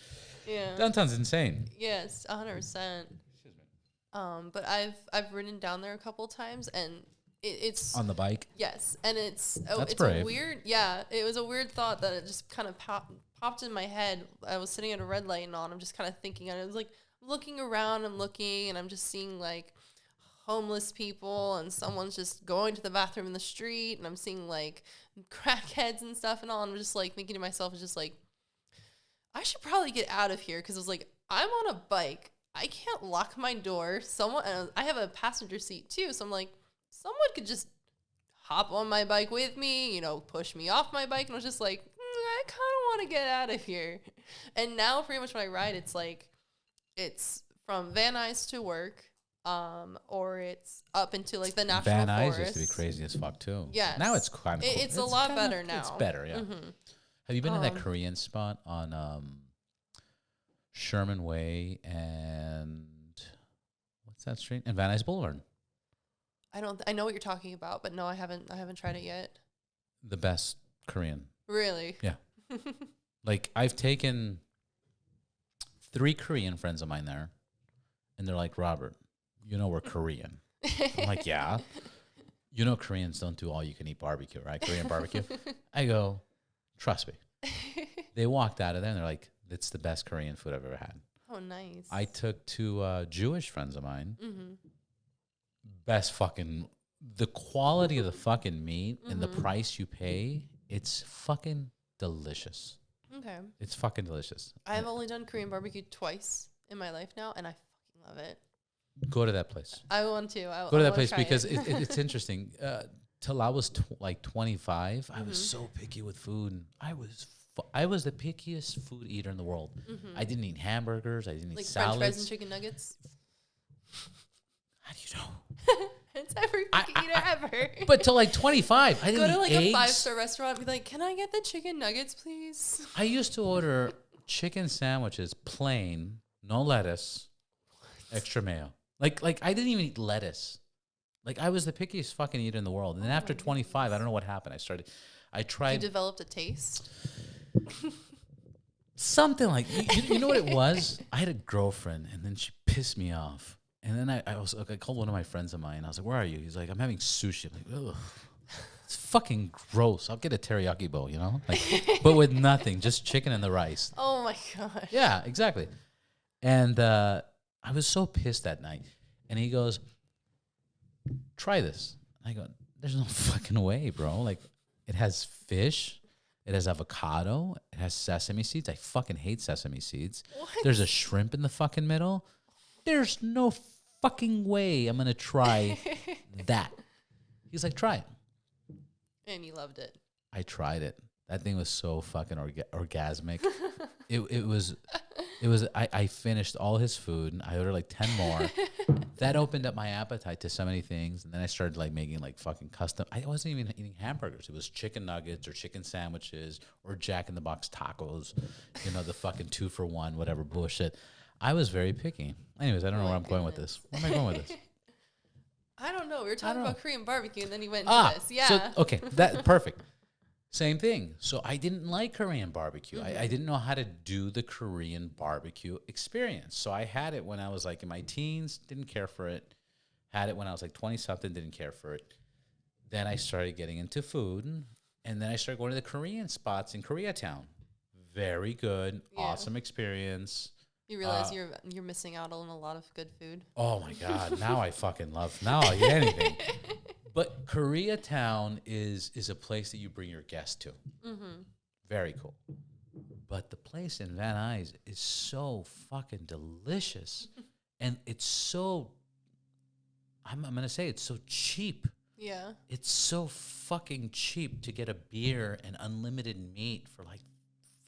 Speaker 2: yeah.
Speaker 1: Downtown's insane.
Speaker 2: Yes, 100%.
Speaker 1: Excuse me.
Speaker 2: But I've ridden down there a couple times, and it's
Speaker 1: on the bike.
Speaker 2: Yes, and it's
Speaker 1: brave.
Speaker 2: a weird. Yeah, it was a weird thought that it just kind of popped in my head. I was sitting at a red light and on. I'm just kind of thinking. I was like looking around and looking, and I'm just seeing like homeless people, and someone's just going to the bathroom in the street, and I'm seeing like crackheads and stuff and all. And I'm just like thinking to myself, just like, I should probably get out of here, because I was like, I'm on a bike. I can't lock my door. Someone, I have a passenger seat too, so I'm like, someone could just hop on my bike with me, push me off my bike, and I was just like, I kind of want to get out of here. And now, pretty much when I ride, it's like, it's from Van Nuys to work, or it's up into like the national
Speaker 1: Van
Speaker 2: forest.
Speaker 1: Nuys used to be crazy as fuck too.
Speaker 2: Yes.
Speaker 1: Now it's kind of cool.
Speaker 2: It's a lot better now.
Speaker 1: It's better, yeah.
Speaker 2: Mm-hmm.
Speaker 1: Have you been to that Korean spot on Sherman Way and what's that street? And Van Nuys Boulevard.
Speaker 2: I know what you're talking about, but no, I haven't tried it yet.
Speaker 1: The best Korean.
Speaker 2: Really?
Speaker 1: Yeah. Like I've taken 3 Korean friends of mine there, and they're like, Robert, we're Korean. I'm like, yeah. Koreans don't do all you can eat barbecue, right? Korean barbecue. I go, trust me. They walked out of there and they're like, it's the best Korean food I've ever had.
Speaker 2: Oh, nice.
Speaker 1: I took 2 Jewish friends of mine.
Speaker 2: Mm-hmm.
Speaker 1: Best fucking, the quality of the fucking meat and the price you pay, it's fucking delicious.
Speaker 2: Okay.
Speaker 1: It's fucking delicious.
Speaker 2: I've only done Korean barbecue twice in my life now, and I fucking love it.
Speaker 1: Go to that place.
Speaker 2: I want to.
Speaker 1: Go to that place because it's interesting. Till I was 25, I was so picky with food. I was the pickiest food eater in the world. Mm-hmm. I didn't eat hamburgers. I didn't eat salads.
Speaker 2: French fries and chicken nuggets.
Speaker 1: How do you know?
Speaker 2: It's every picky eater ever.
Speaker 1: But till like 25, I didn't
Speaker 2: go to like
Speaker 1: eggs.
Speaker 2: a 5-star restaurant and be like, "Can I get the chicken nuggets, please?"
Speaker 1: I used to order chicken sandwiches, plain, no lettuce, extra mayo. Like I didn't even eat lettuce. Like I was the pickiest fucking eater in the world. And then after 25, I don't know what happened. I tried.
Speaker 2: You developed a taste.
Speaker 1: Something like you know what it was? I had a girlfriend, and then she pissed me off. And then I called one of my friends of mine. I was like, "Where are you?" He's like, "I'm having sushi." I'm like, "Ugh, it's fucking gross. I'll get a teriyaki bowl, but with nothing, just chicken and the rice."
Speaker 2: Oh my gosh.
Speaker 1: Yeah, exactly. And I was so pissed that night. And he goes, "Try this." I go, "There's no fucking way, bro. Like, it has fish. It has avocado. It has sesame seeds. I fucking hate sesame seeds.
Speaker 2: What?
Speaker 1: There's a shrimp in the fucking middle. There's no fucking way I'm going to try that." He's like, "Try it."
Speaker 2: And you loved it.
Speaker 1: I tried it. That thing was so fucking orgasmic. It was. I finished all his food. And I ordered like 10 more. That opened up my appetite to so many things. And then I started like making like fucking custom. I wasn't even eating hamburgers. It was chicken nuggets or chicken sandwiches or Jack in the Box tacos. The fucking 2-for-1, whatever bullshit. I was very picky. Anyways, I don't know where I'm going with this. Where am I going with this?
Speaker 2: I don't know. We were talking about Korean barbecue, and then you went into this. Yeah.
Speaker 1: So, okay, that perfect. Same thing. So I didn't like Korean barbecue. Mm-hmm. I didn't know how to do the Korean barbecue experience. So I had it when I was like in my teens, didn't care for it. Had it when I was like 20-something, didn't care for it. Then I started getting into food, and then I started going to the Korean spots in Koreatown. Very good, awesome experience.
Speaker 2: You realize you're missing out on a lot of good food.
Speaker 1: Oh my God! Now I fucking love. Now I'll eat anything. But Koreatown is a place that you bring your guests to. Mm-hmm. Very cool. But the place in Van Nuys is so fucking delicious, and it's so. I'm gonna say it's so cheap.
Speaker 2: Yeah.
Speaker 1: It's so fucking cheap to get a beer and unlimited meat for like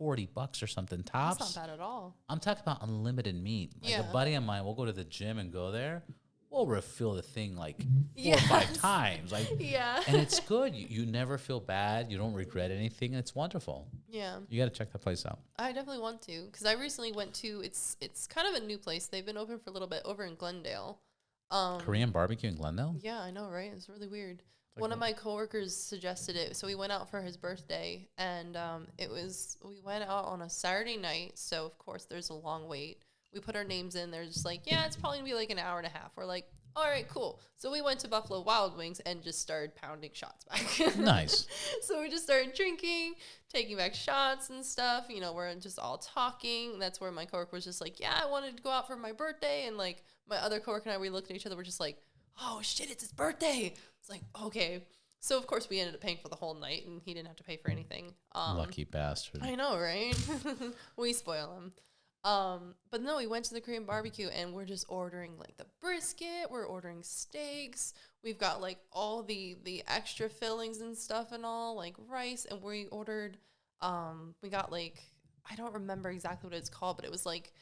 Speaker 1: $40 or something tops.
Speaker 2: That's not bad at all.
Speaker 1: I'm talking about unlimited meat. Like a buddy of mine, we'll go to the gym and go there. We'll refill the thing like 4 or 5 times. Like, and it's good. You never feel bad. You don't regret anything. It's wonderful.
Speaker 2: Yeah.
Speaker 1: You got to check that place out.
Speaker 2: I definitely want to, because I recently went to, it's kind of a new place. They've been open for a little bit over in Glendale.
Speaker 1: Korean barbecue in Glendale?
Speaker 2: Yeah, I know, right? It's really weird. One of my coworkers suggested it, so we went out for his birthday, and we went out on a Saturday night, so of course there's a long wait. We put our names in, they're just like, yeah, it's probably gonna be like an hour and a half. We're like, all right, cool. So we went to Buffalo Wild Wings and just started pounding shots back.
Speaker 1: Nice.
Speaker 2: So we just started drinking, taking back shots and stuff. We're just all talking. That's where my coworker was just like, yeah, I wanted to go out for my birthday, and like my other coworker and I, we looked at each other, we're just like, oh shit, it's his birthday. It's like, okay. So of course we ended up paying for the whole night, and he didn't have to pay for anything.
Speaker 1: Lucky bastard.
Speaker 2: I know, right? We spoil him. But no, we went to the Korean barbecue and we're just ordering like the brisket. We're ordering steaks. We've got like all the extra fillings and stuff and all like rice. And we ordered, we got like, I don't remember exactly what it's called, but it was like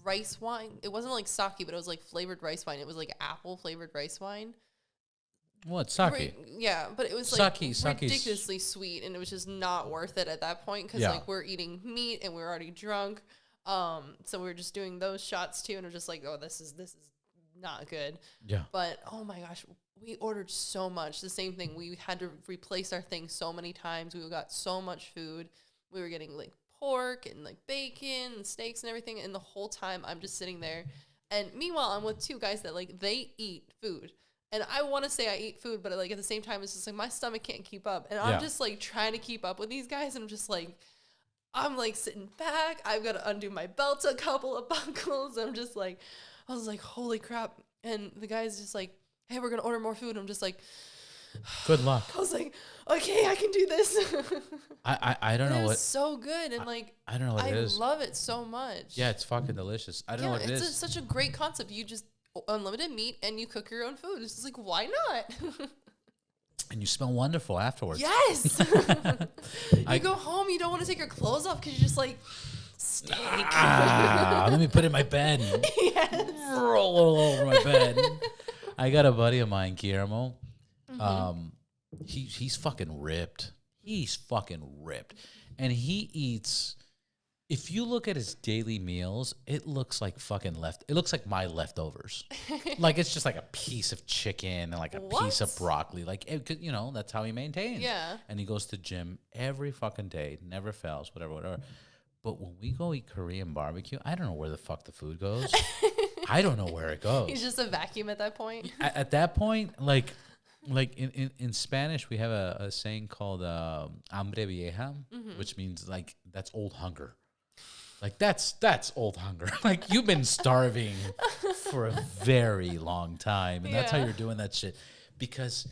Speaker 2: rice wine. It wasn't like sake, but it was like flavored rice wine. It was like apple flavored rice wine.
Speaker 1: What, sake?
Speaker 2: Yeah, but it was like
Speaker 1: Sake's
Speaker 2: ridiculously sweet, and it was just not worth it at that point because like we're eating meat and we're already drunk. So we were just doing those shots too, and we're just like, oh, this is not good.
Speaker 1: Yeah.
Speaker 2: But oh my gosh, we ordered so much. The same thing. We had to replace our thing so many times. We got so much food. We were getting like pork and like bacon and steaks and everything, and the whole time I'm just sitting there. And meanwhile, I'm with two guys that like they eat food. And I want to say I eat food, but like at the same time, it's just like my stomach can't keep up. And I'm just like trying to keep up with these guys. And I'm just like, I'm like sitting back. I've got to undo my belt a couple of buckles. I'm just like, I was like, holy crap. And the guy's just like, hey, we're going to order more food. I'm just like,
Speaker 1: good luck.
Speaker 2: I was like, okay, I can do this.
Speaker 1: I don't know what.
Speaker 2: It's so good. And like,
Speaker 1: I don't know what it is.
Speaker 2: I love it so much.
Speaker 1: Yeah, it's fucking delicious. I don't know what it is.
Speaker 2: It's such a great concept. You just unlimited meat and you cook your own food. It's just like, why not?
Speaker 1: And you smell wonderful afterwards.
Speaker 2: Yes. You go home, you don't want to take your clothes off because you're just like, steak.
Speaker 1: Let me put it in my bed.
Speaker 2: Yes.
Speaker 1: Roll all over my bed. I got a buddy of mine, Guillermo. He's fucking ripped. He's fucking ripped. And he eats, if you look at his daily meals, it looks like it looks like my leftovers. Like it's just like a piece of chicken and like a piece of broccoli. Like, you know, that's how he maintains.
Speaker 2: Yeah.
Speaker 1: And he goes to gym every fucking day, never fails, whatever. But when we go eat Korean barbecue, I don't know where the fuck the food goes. I don't know where it goes.
Speaker 2: He's just a vacuum at that point.
Speaker 1: At that point, like in Spanish, we have a saying called hambre vieja, which means like that's old hunger. Like that's old hunger. Like you've been starving for a very long time, and that's how you're doing that shit. Because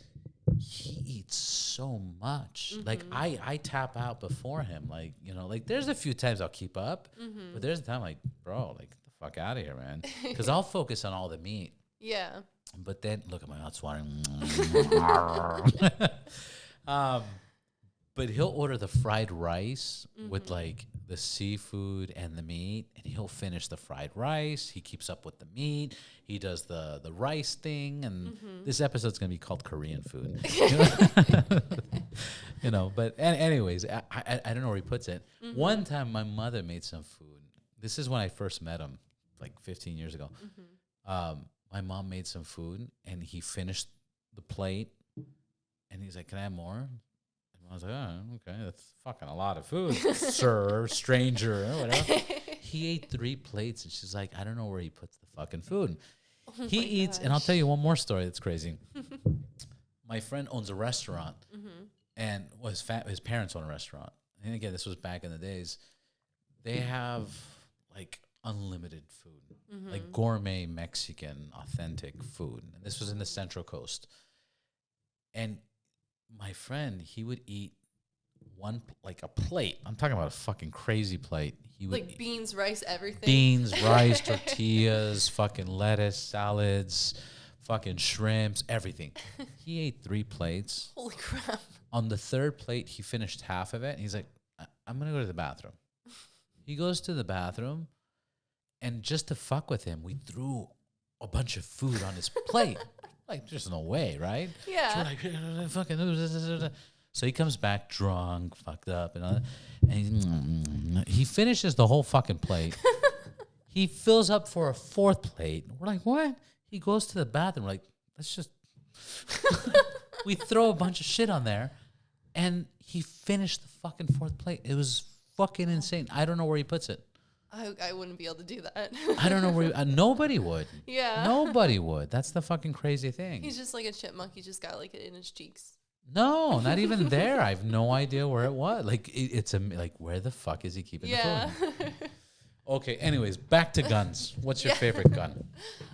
Speaker 1: he eats so much. Like I tap out before him. Like, you know, like there's a few times I'll keep up, but there's a time like, bro, like get the fuck out of here, man. Because I'll focus on all the meat.
Speaker 2: Yeah.
Speaker 1: But then look at my mouth watering. But he'll order the fried rice with like the seafood and the meat, and he'll finish the fried rice. He keeps up with the meat. He does the rice thing, and this episode's gonna be called Korean food. You know, but anyways, I don't know where he puts it. One time, my mother made some food. This is when I first met him, like 15 years ago. My mom made some food, and he finished the plate, and he's like, "Can I have more?" I was like, oh, okay, that's fucking a lot of food, sir, stranger, or whatever. He ate 3 plates, and she's like, I don't know where he puts the fucking food. He eats, and I'll tell you one more story that's crazy. My friend owns a restaurant, and his parents own a restaurant. And again, this was back in the days. They have, like, unlimited food, like gourmet Mexican, authentic food. And this was in the Central Coast. And my friend, he would eat a plate. I'm talking about a fucking crazy plate. He would
Speaker 2: like beans, rice, everything.
Speaker 1: Beans, rice, tortillas, fucking lettuce, salads, fucking shrimps, everything. He ate 3 plates.
Speaker 2: Holy crap.
Speaker 1: On the 3rd plate, he finished half of it. And he's like, I'm going to go to the bathroom. He goes to the bathroom, and just to fuck with him, we threw a bunch of food on his plate. Like, there's no way, right?
Speaker 2: Yeah.
Speaker 1: So, like, fucking. So he comes back drunk, fucked up, and he finishes the whole fucking plate. He fills up for a 4th plate. We're like, what? He goes to the bathroom. We're like, let's just. We throw a bunch of shit on there, and he finished the fucking 4th plate. It was fucking insane. I don't know where he puts it.
Speaker 2: I wouldn't be able to do that.
Speaker 1: I don't know where nobody would.
Speaker 2: Yeah.
Speaker 1: Nobody would. That's the fucking crazy thing.
Speaker 2: He's just like a chipmunk. He just got like it in his cheeks.
Speaker 1: No, not even there. I have no idea where it was. Like it's like where the fuck is he keeping the food? Okay. Anyways, back to guns. What's your favorite gun?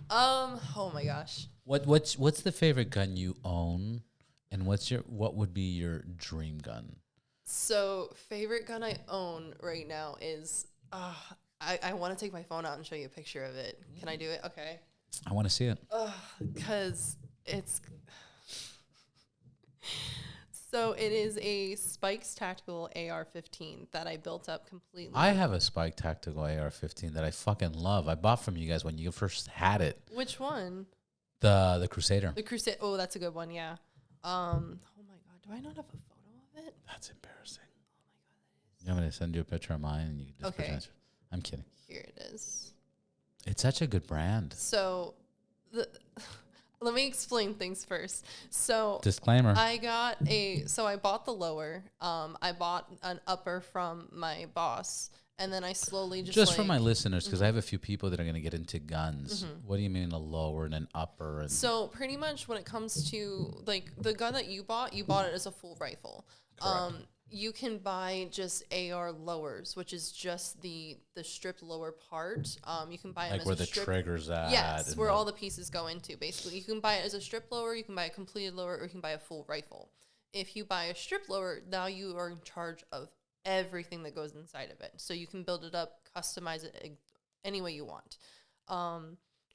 Speaker 2: Oh my gosh.
Speaker 1: What's the favorite gun you own, and what would be your dream gun?
Speaker 2: So favorite gun I own right now is I want to take my phone out and show you a picture of it. Can I do it? Okay.
Speaker 1: I want to see it.
Speaker 2: Because it's... So it is a Spikes Tactical AR-15 that I built up completely.
Speaker 1: I have a Spike Tactical AR-15 that I fucking love. I bought from you guys when you first had it.
Speaker 2: Which one?
Speaker 1: The Crusader.
Speaker 2: The Crusade. Oh, that's a good one. Yeah. Oh my God. Do I not have a photo of it?
Speaker 1: That's embarrassing. Oh my God, that is. You want me to send you a picture of mine and you can just
Speaker 2: okay.
Speaker 1: I'm kidding.
Speaker 2: Here it is.
Speaker 1: It's such a good brand.
Speaker 2: So, let me explain things first. So,
Speaker 1: disclaimer.
Speaker 2: I bought the lower. I bought an upper from my boss, and then I slowly just
Speaker 1: for my listeners, because I have a few people that are going to get into guns. What do you mean a lower and an upper? And
Speaker 2: so pretty much when it comes to like the gun that you bought it as a full rifle.
Speaker 1: Correct.
Speaker 2: You can buy just AR lowers, which is just the stripped lower part. You can buy it
Speaker 1: like
Speaker 2: as
Speaker 1: where
Speaker 2: a
Speaker 1: the trigger's at.
Speaker 2: Yes, where all the pieces go into. Basically, you can buy it as a strip lower, you can buy a completed lower, or you can buy a full rifle. If you buy a strip lower, now you are in charge of everything that goes inside of it. So you can build it up, customize it any way you want.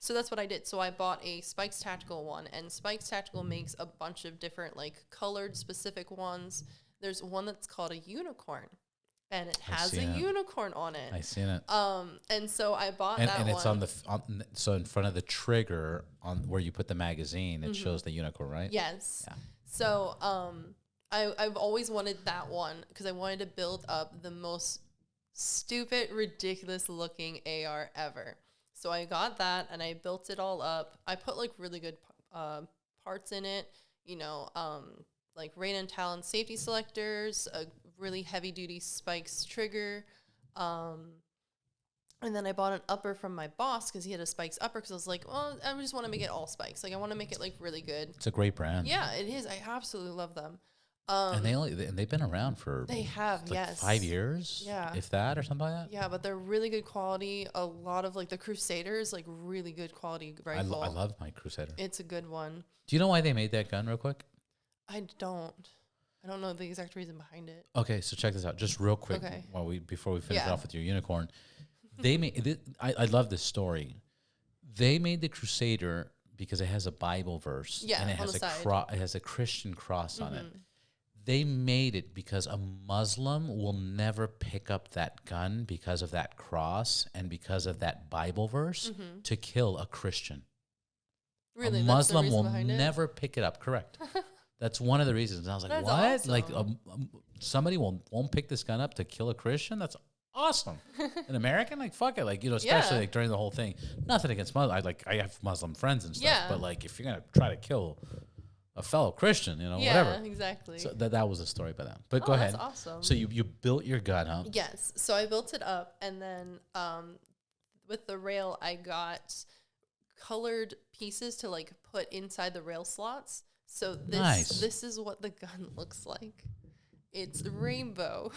Speaker 2: So that's what I did. So I bought a Spikes Tactical one, and Spikes Tactical makes a bunch of different like colored specific ones. There's one that's called a unicorn, and it has a unicorn on it.
Speaker 1: I seen it.
Speaker 2: And so I bought that one.
Speaker 1: And it's on so in front of the trigger on where you put the magazine, it shows the unicorn, right?
Speaker 2: Yes.
Speaker 1: Yeah.
Speaker 2: So I've always wanted that one because I wanted to build up the most stupid, ridiculous looking AR ever. So I got that and I built it all up. I put like really good parts in it, like rain and talon safety selectors, a really heavy duty spikes trigger. And then I bought an upper from my boss because he had a spikes upper because I was like, well, I just want to make it all spikes. Like I want to make it like really good.
Speaker 1: It's a great brand.
Speaker 2: Yeah, it is. I absolutely love them.
Speaker 1: And they've been around for 5 years, if that or something like that.
Speaker 2: Yeah, but they're really good quality. A lot of like the Crusaders, like really good quality rifle.
Speaker 1: I love my Crusader.
Speaker 2: It's a good one.
Speaker 1: Do you know why they made that gun, real quick?
Speaker 2: I don't know the exact reason behind it.
Speaker 1: Okay, so check this out, just real quick.
Speaker 2: Okay.
Speaker 1: Before we finish off with your unicorn, they made. I love this story. They made the Crusader because it has a Bible verse, and it has it has a Christian cross on it. They made it because a Muslim will never pick up that gun because of that cross and because of that Bible verse to kill a Christian.
Speaker 2: Really,
Speaker 1: a Muslim will never pick it up. Correct. That's one of the reasons. And I was like,
Speaker 2: that's
Speaker 1: what?
Speaker 2: awesome.
Speaker 1: Like somebody won't pick this gun up to kill a Christian? That's awesome. An American? Like, fuck it. Like, especially like during the whole thing. Nothing against Muslim. I have Muslim friends and stuff. But like, if you're going to try to kill a fellow Christian, whatever.
Speaker 2: Yeah, exactly.
Speaker 1: So that was a story about that. But go ahead.
Speaker 2: That's awesome.
Speaker 1: So you built your gun up.
Speaker 2: Yes. So I built it up, and then with the rail, I got colored pieces to like put inside the rail slots. So this is what the gun looks like. It's rainbow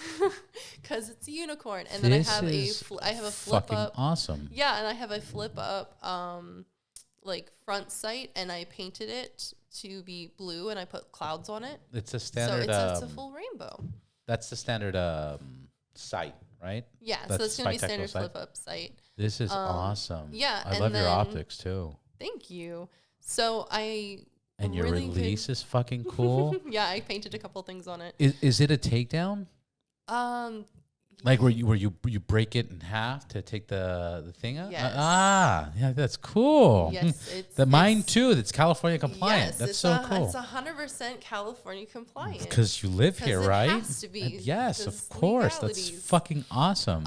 Speaker 2: because it's a unicorn, and then I have a flip up.
Speaker 1: Awesome.
Speaker 2: Yeah, and I have a flip up like front sight, and I painted it to be blue, and I put clouds on it.
Speaker 1: It's a standard.
Speaker 2: So it's a full rainbow.
Speaker 1: That's the standard sight, right?
Speaker 2: Yeah, so it's gonna be standard flip up sight.
Speaker 1: This is awesome.
Speaker 2: Yeah,
Speaker 1: I love your optics too.
Speaker 2: Thank you. So
Speaker 1: and your release is fucking cool.
Speaker 2: Yeah, I painted a couple things on it.
Speaker 1: Is it a takedown? Like where you break it in half to take the thing out?
Speaker 2: Yes.
Speaker 1: Yeah, that's cool.
Speaker 2: Yes,
Speaker 1: mine too. That's California compliant.
Speaker 2: Yes,
Speaker 1: that's so cool.
Speaker 2: It's 100% California compliant.
Speaker 1: Because you live here, right?
Speaker 2: It has to be.
Speaker 1: Yes, of course. That's fucking awesome.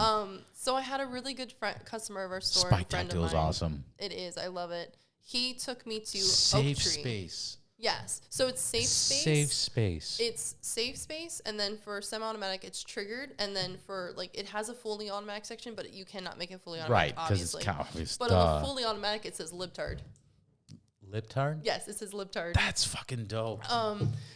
Speaker 2: So I had a really good customer of our store.
Speaker 1: Spike Tactical is awesome.
Speaker 2: It is. I love it. He took me to
Speaker 1: Safe
Speaker 2: Oak Tree.
Speaker 1: Space.
Speaker 2: Yes. So it's safe space.
Speaker 1: Safe space.
Speaker 2: It's safe space, and then for semi-automatic, it's triggered, and then for like it has a fully automatic section, but you cannot make it fully automatic.
Speaker 1: Right, because it's obvious.
Speaker 2: But on the fully automatic, it says libtard.
Speaker 1: Libtard?
Speaker 2: Yes, it says libtard.
Speaker 1: That's fucking dope.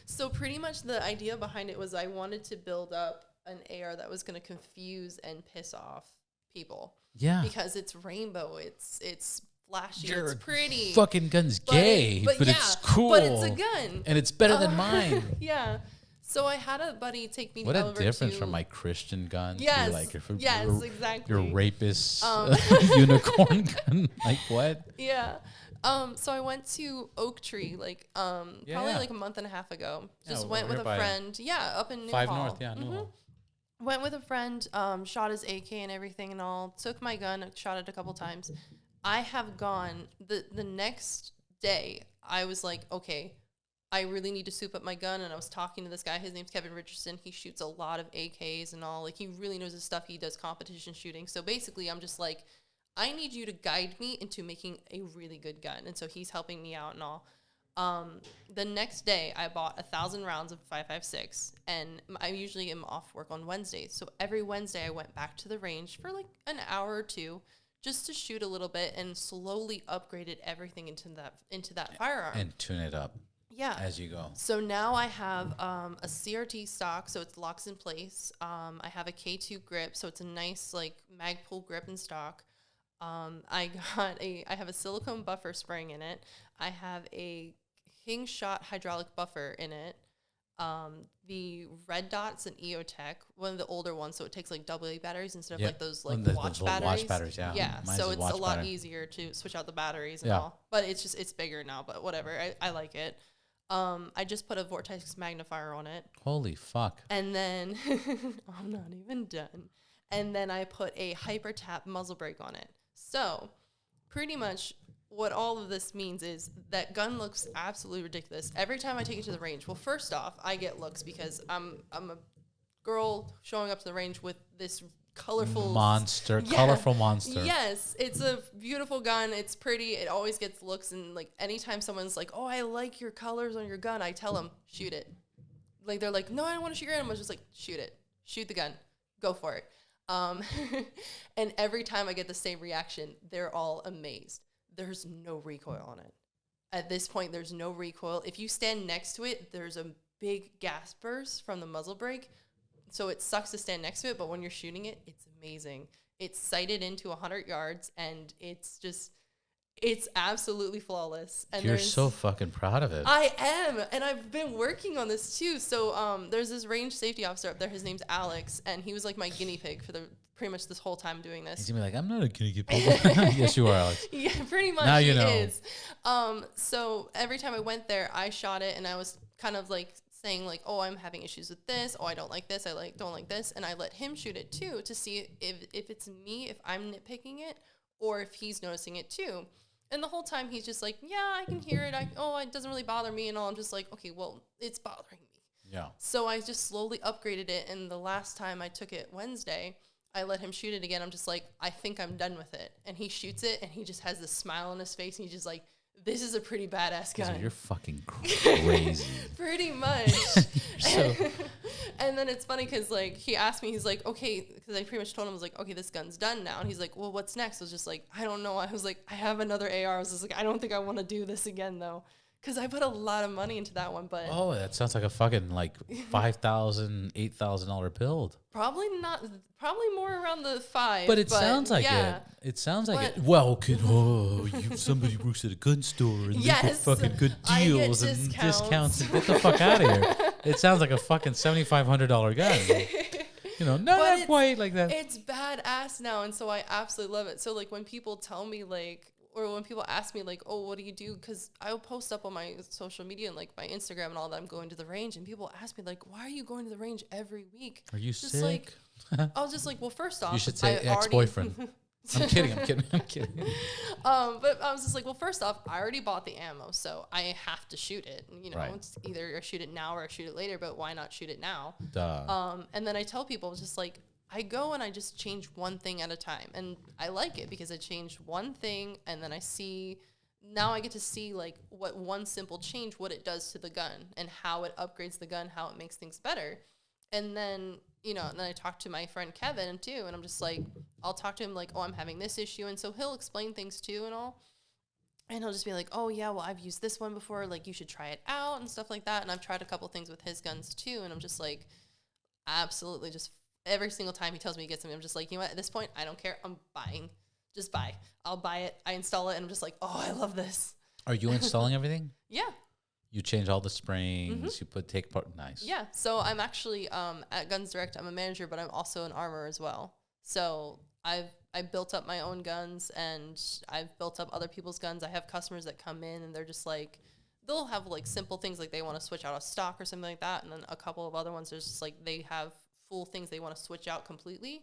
Speaker 2: So pretty much the idea behind it was I wanted to build up an AR that was going to confuse and piss off people.
Speaker 1: Yeah.
Speaker 2: Because it's rainbow. It's flashy. It's pretty.
Speaker 1: Fucking gun's gay, but it's cool.
Speaker 2: But it's a gun.
Speaker 1: And it's better than mine.
Speaker 2: Yeah. So I had a buddy take me
Speaker 1: What a
Speaker 2: over
Speaker 1: difference
Speaker 2: to,
Speaker 1: from my Christian gun
Speaker 2: yes,
Speaker 1: to like
Speaker 2: yes, exactly.
Speaker 1: your rapist unicorn gun. Like what?
Speaker 2: Yeah. So I went to Oak Tree probably
Speaker 1: Yeah.
Speaker 2: like a month and a half ago. Just
Speaker 1: Yeah,
Speaker 2: went
Speaker 1: over
Speaker 2: with
Speaker 1: here
Speaker 2: a
Speaker 1: by
Speaker 2: friend. Yeah, up in New
Speaker 1: 5
Speaker 2: Hall.
Speaker 1: North, yeah, Newhall.
Speaker 2: Went with a friend, shot his AK and everything and all. Took my gun, shot it a couple times. I have gone the next day. I was like, okay, I really need to soup up my gun. And I was talking to this guy. His name's Kevin Richardson. He shoots a lot of AKs and all. Like, he really knows his stuff. He does competition shooting. So basically, I'm just like, I need you to guide me into making a really good gun. And so he's helping me out and all. The next day, I bought 1,000 rounds of 5.56, and I usually am off work on Wednesdays. So every Wednesday, I went back to the range for like an hour or two, just to shoot a little bit, and slowly upgraded everything into that firearm
Speaker 1: And tune it up.
Speaker 2: Yeah.
Speaker 1: As you go.
Speaker 2: So now I have a CRT stock, so it locks in place. I have a K2 grip, so it's a nice like Magpul grip in stock. I have a silicone buffer spring in it. I have a King Shot hydraulic buffer in it. The red dot's an EOTech, one of the older ones, so it takes like AA batteries instead of like those like watch batteries.
Speaker 1: Watch batteries, yeah.
Speaker 2: Yeah,
Speaker 1: Mine's
Speaker 2: so it's a lot
Speaker 1: battery.
Speaker 2: easier to switch out the batteries and all. But it's bigger now, but whatever. I like it. I just put a vortex magnifier on it.
Speaker 1: Holy fuck.
Speaker 2: And then I'm not even done. And then I put a hyper tap muzzle brake on it. So pretty much what all of this means is that gun looks absolutely ridiculous every time I take it to the range. Well, first off, I get looks because I'm a girl showing up to the range with this colorful
Speaker 1: colorful monster.
Speaker 2: Yes, it's a beautiful gun. It's pretty. It always gets looks, and like anytime someone's like, "Oh, I like your colors on your gun," I tell them, "Shoot it." Like they're like, "No, I don't want to shoot your gun." I'm just like, "Shoot it. Shoot the gun. Go for it." And every time I get the same reaction, they're all amazed. There's no recoil on it. At this point, there's no recoil. If you stand next to it, there's a big gas burst from the muzzle brake. So it sucks to stand next to it, but when you're shooting it, it's amazing. It's sighted into 100 yards, and it's absolutely flawless. And
Speaker 1: you're so fucking proud of it.
Speaker 2: I am, and I've been working on this too. So there's this range safety officer up there. His name's Alex, and he was like my guinea pig for pretty much this whole time doing this.
Speaker 1: He's gonna be like, I'm not a guinea pig. Yes, you are, Alex.
Speaker 2: Yeah, pretty much.
Speaker 1: Now you know.
Speaker 2: Is. So every time I went there, I shot it, and I was kind of like saying like, oh, I'm having issues with this. Oh, I don't like this. Don't like this. And I let him shoot it too to see if it's me, if I'm nitpicking it, or if he's noticing it too. And the whole time he's just like, yeah, I can hear it. It doesn't really bother me and all. I'm just like, okay, well, it's bothering me.
Speaker 1: Yeah.
Speaker 2: So I just slowly upgraded it. And the last time I took it Wednesday, I let him shoot it again. I'm just like, I think I'm done with it. And he shoots it, and he just has this smile on his face. And he's just like, this is a pretty badass gun.
Speaker 1: You're fucking crazy.
Speaker 2: Pretty much.
Speaker 1: So.
Speaker 2: And then it's funny because like he asked me, he's like, okay, because I pretty much told him, I was like, okay, this gun's done now. And he's like, well, what's next? I was just like, I don't know. I was like, I have another AR. I was just like, I don't think I want to do this again though. Because I put a lot of money into that one, but
Speaker 1: that sounds like a fucking like $5,000, $8,000 build.
Speaker 2: Probably not. Probably more around the $5,000.
Speaker 1: But it sounds like it. It sounds like it. Well, somebody works at a gun store and they get fucking good deals and discounts and get the fuck out of here. It sounds like a fucking $7,500 gun. Not quite like that.
Speaker 2: It's badass now, and so I absolutely love it. So like when people tell me like, or when people ask me like, oh, what do you do? Because I'll post up on my social media and like my Instagram and all that I'm going to the range, and people ask me like, why are you going to the range every week?
Speaker 1: Are you
Speaker 2: just
Speaker 1: sick?
Speaker 2: Like, I was just like, well, first off,
Speaker 1: you should say ex-boyfriend. I'm kidding.
Speaker 2: But I was just like, well, first off, I already bought the ammo, so I have to shoot it.
Speaker 1: Right.
Speaker 2: It's either I shoot it now or I shoot it later, but why not shoot it now?
Speaker 1: Duh.
Speaker 2: And then I tell people, it's just like, I go and I just change one thing at a time. And I like it because I changed one thing, and then now I get to see like what one simple change, what it does to the gun and how it upgrades the gun, how it makes things better. And then, and then I talk to my friend Kevin too, and I'm just like, I'll talk to him like, oh, I'm having this issue. And so he'll explain things too and all. And he'll just be like, oh yeah, well, I've used this one before. Like you should try it out and stuff like that. And I've tried a couple things with his guns too. And I'm just like, absolutely just every single time he tells me he gets something, I'm just like, you know what? At this point, I don't care. I'm buying. Just buy. I'll buy it. I install it, and I'm just like, oh, I love this.
Speaker 1: Are you installing everything?
Speaker 2: Yeah.
Speaker 1: You change all the springs. You take part. Nice.
Speaker 2: Yeah. So I'm actually at Guns Direct. I'm a manager, but I'm also an armor as well. So I built up my own guns, and I've built up other people's guns. I have customers that come in, and they're just like, they'll have like simple things like they want to switch out a stock or something like that, and then a couple of other ones, there's just like they have full things they want to switch out completely.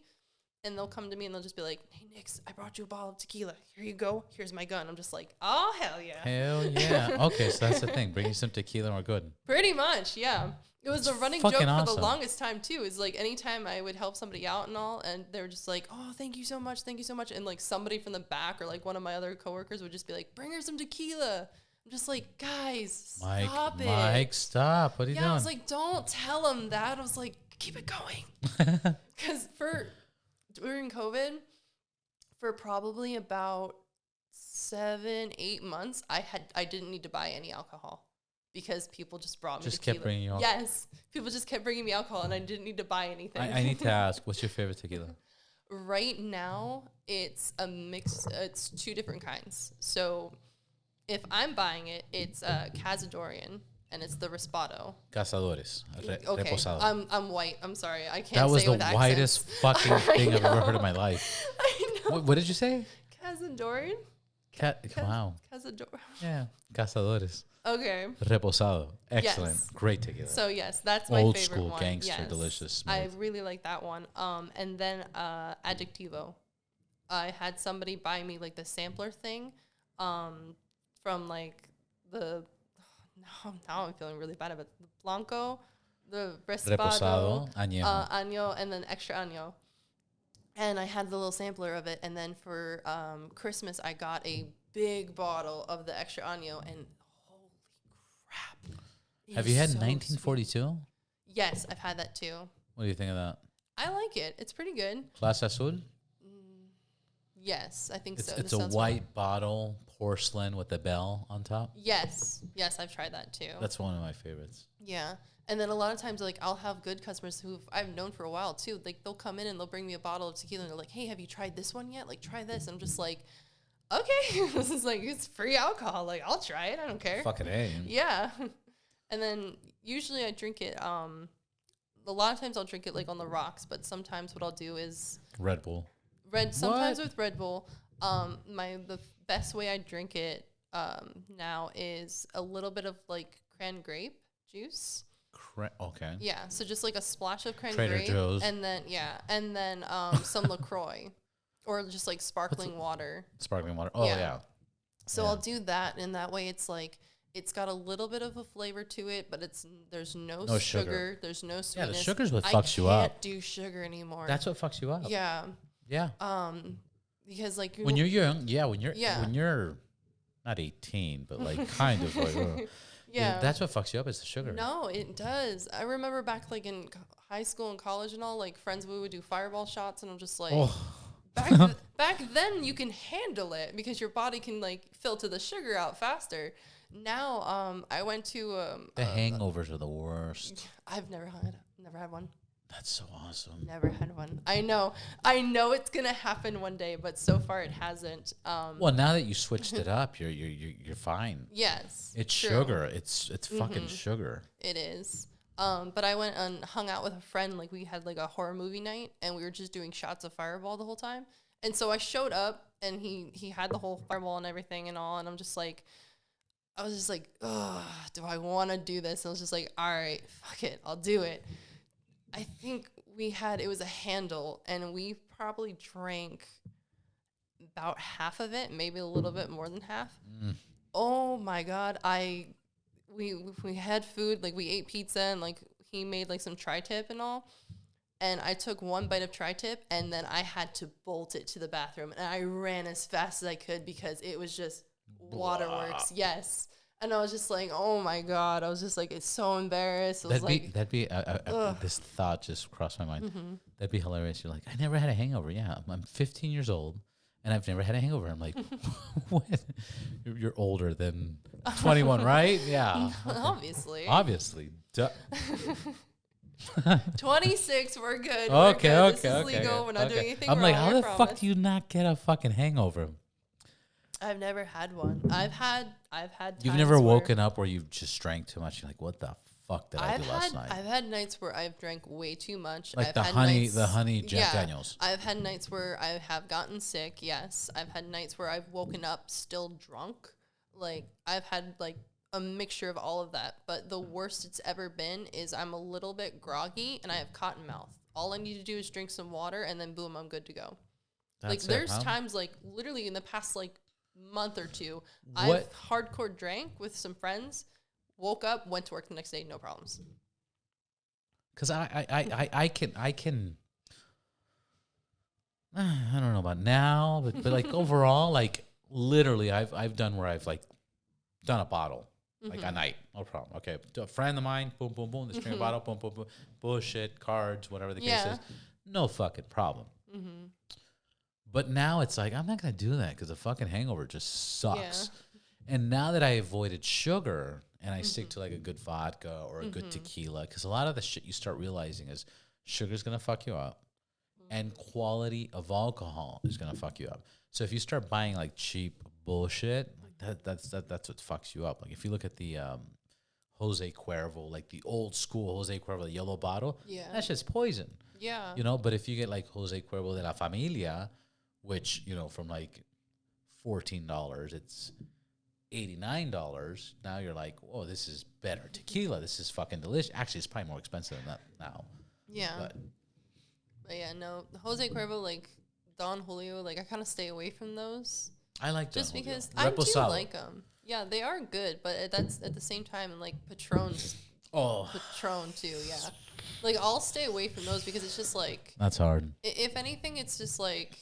Speaker 2: And they'll come to me and they'll just be like, hey, Nix, I brought you a bottle of tequila. Here you go. Here's my gun. I'm just like, oh, hell yeah.
Speaker 1: Hell yeah. Okay, so that's the thing. Bring you some tequila and we're good.
Speaker 2: Pretty much, yeah. It was a running joke for the longest time, too. Is like anytime I would help somebody out and all, and they were just like, oh, thank you so much. Thank you so much. And like somebody from the back or like one of my other coworkers would just be like, bring her some tequila. I'm just like, guys, stop it.
Speaker 1: Mike, stop. What are you doing?
Speaker 2: I was like, don't tell him that. I was like, keep it going. Because during COVID, for probably about 7-8 months, I didn't need to buy any alcohol because people just brought me tequila.
Speaker 1: Kept bringing you alcohol.
Speaker 2: Yes, people just kept bringing me alcohol, and I didn't need to buy anything.
Speaker 1: I need to ask, what's your favorite tequila?
Speaker 2: Right now, it's a mix. It's 2 different kinds. So if I'm buying it, it's Cazadorian. And it's the Raspado.
Speaker 1: Cazadores.
Speaker 2: Okay.
Speaker 1: Reposado.
Speaker 2: I'm white. I'm sorry. I can't
Speaker 1: that was
Speaker 2: say
Speaker 1: the whitest fucking thing I've ever heard in my life.
Speaker 2: I know.
Speaker 1: What did you say?
Speaker 2: Cazadorian?
Speaker 1: Wow.
Speaker 2: Cazador.
Speaker 1: Yeah. Cazadores.
Speaker 2: Okay.
Speaker 1: Reposado. Excellent.
Speaker 2: Yes.
Speaker 1: Great tequila.
Speaker 2: So, yes, that's my
Speaker 1: Old
Speaker 2: favorite
Speaker 1: school,
Speaker 2: one.
Speaker 1: gangster,
Speaker 2: yes.
Speaker 1: delicious. Smooth.
Speaker 2: I really like that one. And then Adjectivo. I had somebody buy me, like, the sampler thing from, like, the... Now I'm feeling really bad about the Blanco, the
Speaker 1: Reposado, Añejo.
Speaker 2: Año, and then extra Año. And I had the little sampler of it. And then for Christmas, I got a big bottle of the extra Año. And holy crap.
Speaker 1: Have you had 1942?
Speaker 2: Sweet. Yes, I've had that too.
Speaker 1: What do you think of that?
Speaker 2: I like it. It's pretty good.
Speaker 1: Clase Azul?
Speaker 2: Yes, I think so.
Speaker 1: It's a white bottle, porcelain with a bell on top.
Speaker 2: Yes, I've tried that too.
Speaker 1: That's one of my favorites.
Speaker 2: Yeah, and then a lot of times, like, I'll have good customers who I've known for a while too. Like, they'll come in and they'll bring me a bottle of tequila and they're like, "Hey, have you tried this one yet? Like, try this." I'm just like, "Okay, this is like it's free alcohol. Like, I'll try it. I don't care."
Speaker 1: Fucking A.
Speaker 2: Yeah, and then usually I drink it. A lot of times I'll drink it like on the rocks, but sometimes what I'll do is
Speaker 1: Red Bull.
Speaker 2: Sometimes with Red Bull. The best way I drink it now is a little bit of like cran grape juice.
Speaker 1: Okay.
Speaker 2: Yeah, so just like a splash of cran
Speaker 1: Trader
Speaker 2: grape,
Speaker 1: Joe's.
Speaker 2: and then some LaCroix, or just like sparkling water.
Speaker 1: Sparkling water. Oh yeah.
Speaker 2: So I'll do that, and that way it's like it's got a little bit of a flavor to it, but there's no sugar, there's no sweetness.
Speaker 1: Yeah, the sugar's what fucks you up.
Speaker 2: I can't do sugar anymore.
Speaker 1: That's what fucks you up.
Speaker 2: Yeah.
Speaker 1: Yeah.
Speaker 2: Because like
Speaker 1: when you're young, when you're not 18, but like kind of like that's what fucks you up is the sugar.
Speaker 2: No, it does. I remember back like in high school and college and all, like friends we would do fireball shots, and I'm just like, back then you can handle it because your body can like filter the sugar out faster. Now, I went to
Speaker 1: the hangovers are the worst.
Speaker 2: I've never had one.
Speaker 1: That's so awesome.
Speaker 2: Never had one. I know it's gonna happen one day, but so far it hasn't.
Speaker 1: Well, now that you switched it up, you're fine.
Speaker 2: Yes,
Speaker 1: it's true. Sugar. It's fucking sugar.
Speaker 2: It is. But I went and hung out with a friend. Like, we had like a horror movie night, and we were just doing shots of Fireball the whole time. And so I showed up, and he had the whole Fireball and everything and all, and I was just like, ugh, do I want to do this? And I was just like, all right, fuck it, I'll do it. I think it was a handle, and we probably drank about half of it, maybe a little bit more than half. Oh my God. We had food, like we ate pizza, and like he made like some tri-tip and all. And I took one bite of tri-tip, and then I had to bolt it to the bathroom, and I ran as fast as I could because it was just waterworks. Yes. And I was just like, oh my God. I was just like, it's so embarrassed.
Speaker 1: This thought just crossed my mind. Mm-hmm. That'd be hilarious. You're like, I never had a hangover. Yeah, I'm 15 years old, and I've never had a hangover. I'm like, what? You're older than 21, right? Yeah.
Speaker 2: Obviously.
Speaker 1: Duh.
Speaker 2: 26, we're good.
Speaker 1: Okay.
Speaker 2: This is legal. We're not doing anything
Speaker 1: I'm
Speaker 2: wrong.
Speaker 1: like, how the fuck do you not get a fucking hangover?
Speaker 2: I've never had one. I've had
Speaker 1: You've
Speaker 2: times
Speaker 1: never
Speaker 2: where
Speaker 1: woken up where you've just drank too much. You're like, what the fuck did I do last night?
Speaker 2: I've had nights where I've drank way too much.
Speaker 1: Like
Speaker 2: I've
Speaker 1: the
Speaker 2: had
Speaker 1: honey,
Speaker 2: nights,
Speaker 1: the honey Jack Daniels.
Speaker 2: I've had nights where I have gotten sick. Yes, I've had nights where I've woken up still drunk. Like I've had like a mixture of all of that. But the worst it's ever been is I'm a little bit groggy and I have cotton mouth. All I need to do is drink some water and then boom, I'm good to go. Like there's times like literally in the past like month or two, I've hardcore drank with some friends, woke up, went to work the next day, no problems.
Speaker 1: Because I can I don't know about now, but like overall, like literally I've done where I've like done a bottle like a night, no problem. Okay, to a friend of mine, boom, boom, boom, let's drink a bottle, boom, boom, boom, bullshit, cards, whatever the case is, no fucking problem. But now it's like, I'm not going to do that because the fucking hangover just sucks. Yeah. And now that I avoided sugar and I stick to like a good vodka or a good tequila, because a lot of the shit you start realizing is sugar's going to fuck you up and quality of alcohol is going to fuck you up. So if you start buying like cheap bullshit, like that's what fucks you up. Like if you look at the Jose Cuervo, like the old school Jose Cuervo, the yellow bottle, that shit's poison.
Speaker 2: Yeah.
Speaker 1: You know, but if you get like Jose Cuervo de la Familia, which, you know, from like $14, it's $89. Now you're like, oh, this is better tequila. This is fucking delicious. Actually, it's probably more expensive than that now.
Speaker 2: Yeah. But yeah, no, Jose Cuervo, like Don Julio, like I kind of stay away from those.
Speaker 1: I like
Speaker 2: just Don because I do like them. Yeah, they are good, but that's at the same time, and like Patron's. Patron too, yeah. Like I'll stay away from those because it's just like
Speaker 1: that's hard.
Speaker 2: If anything, it's just like.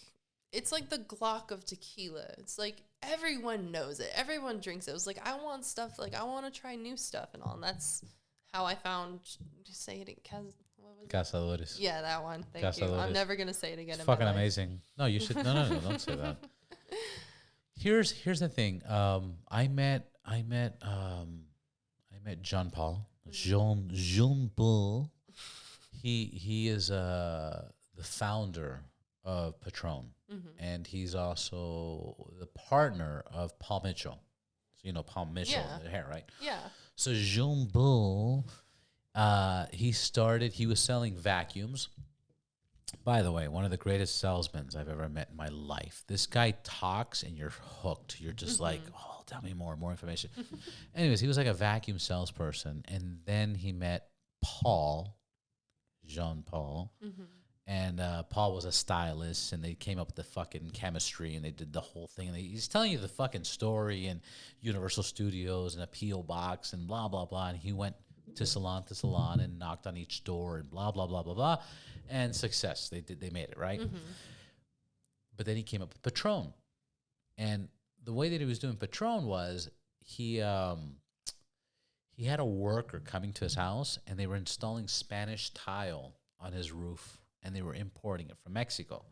Speaker 2: It's like the Glock of tequila. It's like everyone knows it. Everyone drinks it. It was like, I want stuff, like I want to try new stuff and all. And that's how I found, just say it,
Speaker 1: Cazadores.
Speaker 2: Yeah, that one. Thank you. I'm never going to say it again.
Speaker 1: It's fucking amazing. No, you should, no, don't say that. Here's the thing. I met Jean Paul. Jean Paul. He is the founder of Patron, and he's also the partner of Paul Mitchell. So you know Paul Mitchell, the hair, right?
Speaker 2: Yeah.
Speaker 1: So Jean Paul, he was selling vacuums. By the way, one of the greatest salesmen I've ever met in my life. This guy talks and you're hooked. You're just like, oh, tell me more information. Anyways, he was like a vacuum salesperson, and then he met Jean Paul. And Paul was a stylist, and they came up with the fucking chemistry, and they did the whole thing. And he's telling you the fucking story, and Universal Studios, and a P.O. box, and blah, blah, blah. And he went to salon and knocked on each door, and blah, blah, blah, blah, blah. And success. They made it, right? But then he came up with Patron. And the way that he was doing Patron was he had a worker coming to his house, and they were installing Spanish tile on his roof. And they were importing it from Mexico.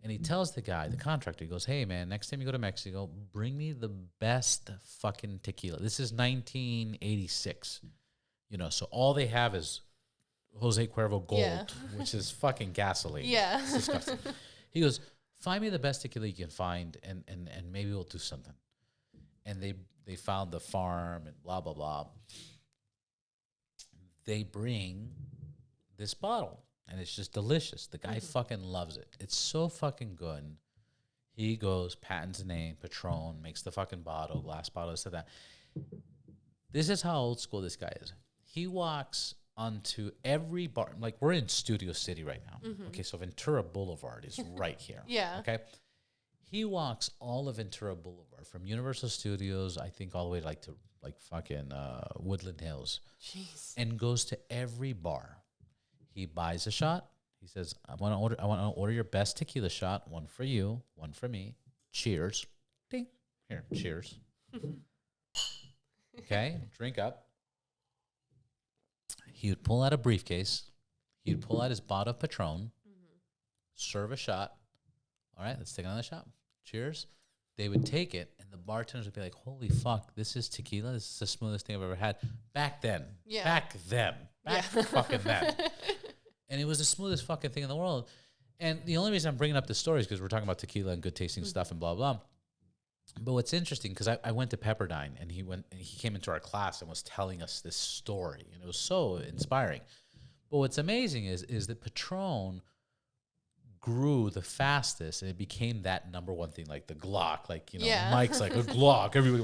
Speaker 1: And he tells the guy, the contractor, he goes, hey, man, next time you go to Mexico, bring me the best fucking tequila. This is 1986. You know, so all they have is Jose Cuervo Gold, which is fucking gasoline.
Speaker 2: Yeah.
Speaker 1: It's disgusting. He goes, find me the best tequila you can find, and maybe we'll do something. And they found the farm and blah, blah, blah. They bring this bottle. And it's just delicious. The guy fucking loves it. It's so fucking good. He goes, patents the name, Patron, makes the fucking bottle, glass bottle, this and that. This is how old school this guy is. He walks onto every bar. Like, we're in Studio City right now. Okay, so Ventura Boulevard is right here.
Speaker 2: Yeah.
Speaker 1: Okay. He walks all of Ventura Boulevard from Universal Studios, I think, all the way to like fucking Woodland Hills.
Speaker 2: Jeez.
Speaker 1: And goes to every bar. He buys a shot. He says, I want to order your best tequila shot. One for you, one for me. Cheers. Ding. Here, cheers. Okay, drink up. He would pull out a briefcase. He would pull out his bottle of Patron, serve a shot. All right, let's take another shot. Cheers. They would take it, and the bartenders would be like, holy fuck, this is tequila? This is the smoothest thing I've ever had. Back then.
Speaker 2: Yeah.
Speaker 1: Back fucking then. And it was the smoothest fucking thing in the world. And the only reason I'm bringing up this story is because we're talking about tequila and good tasting stuff and blah, blah. But what's interesting, because I went to Pepperdine, and he came into our class and was telling us this story, and it was so inspiring. But what's amazing is that Patron grew the fastest, and it became that number one thing, like the Glock, like,
Speaker 2: Yeah.
Speaker 1: Mike's like a Glock, everybody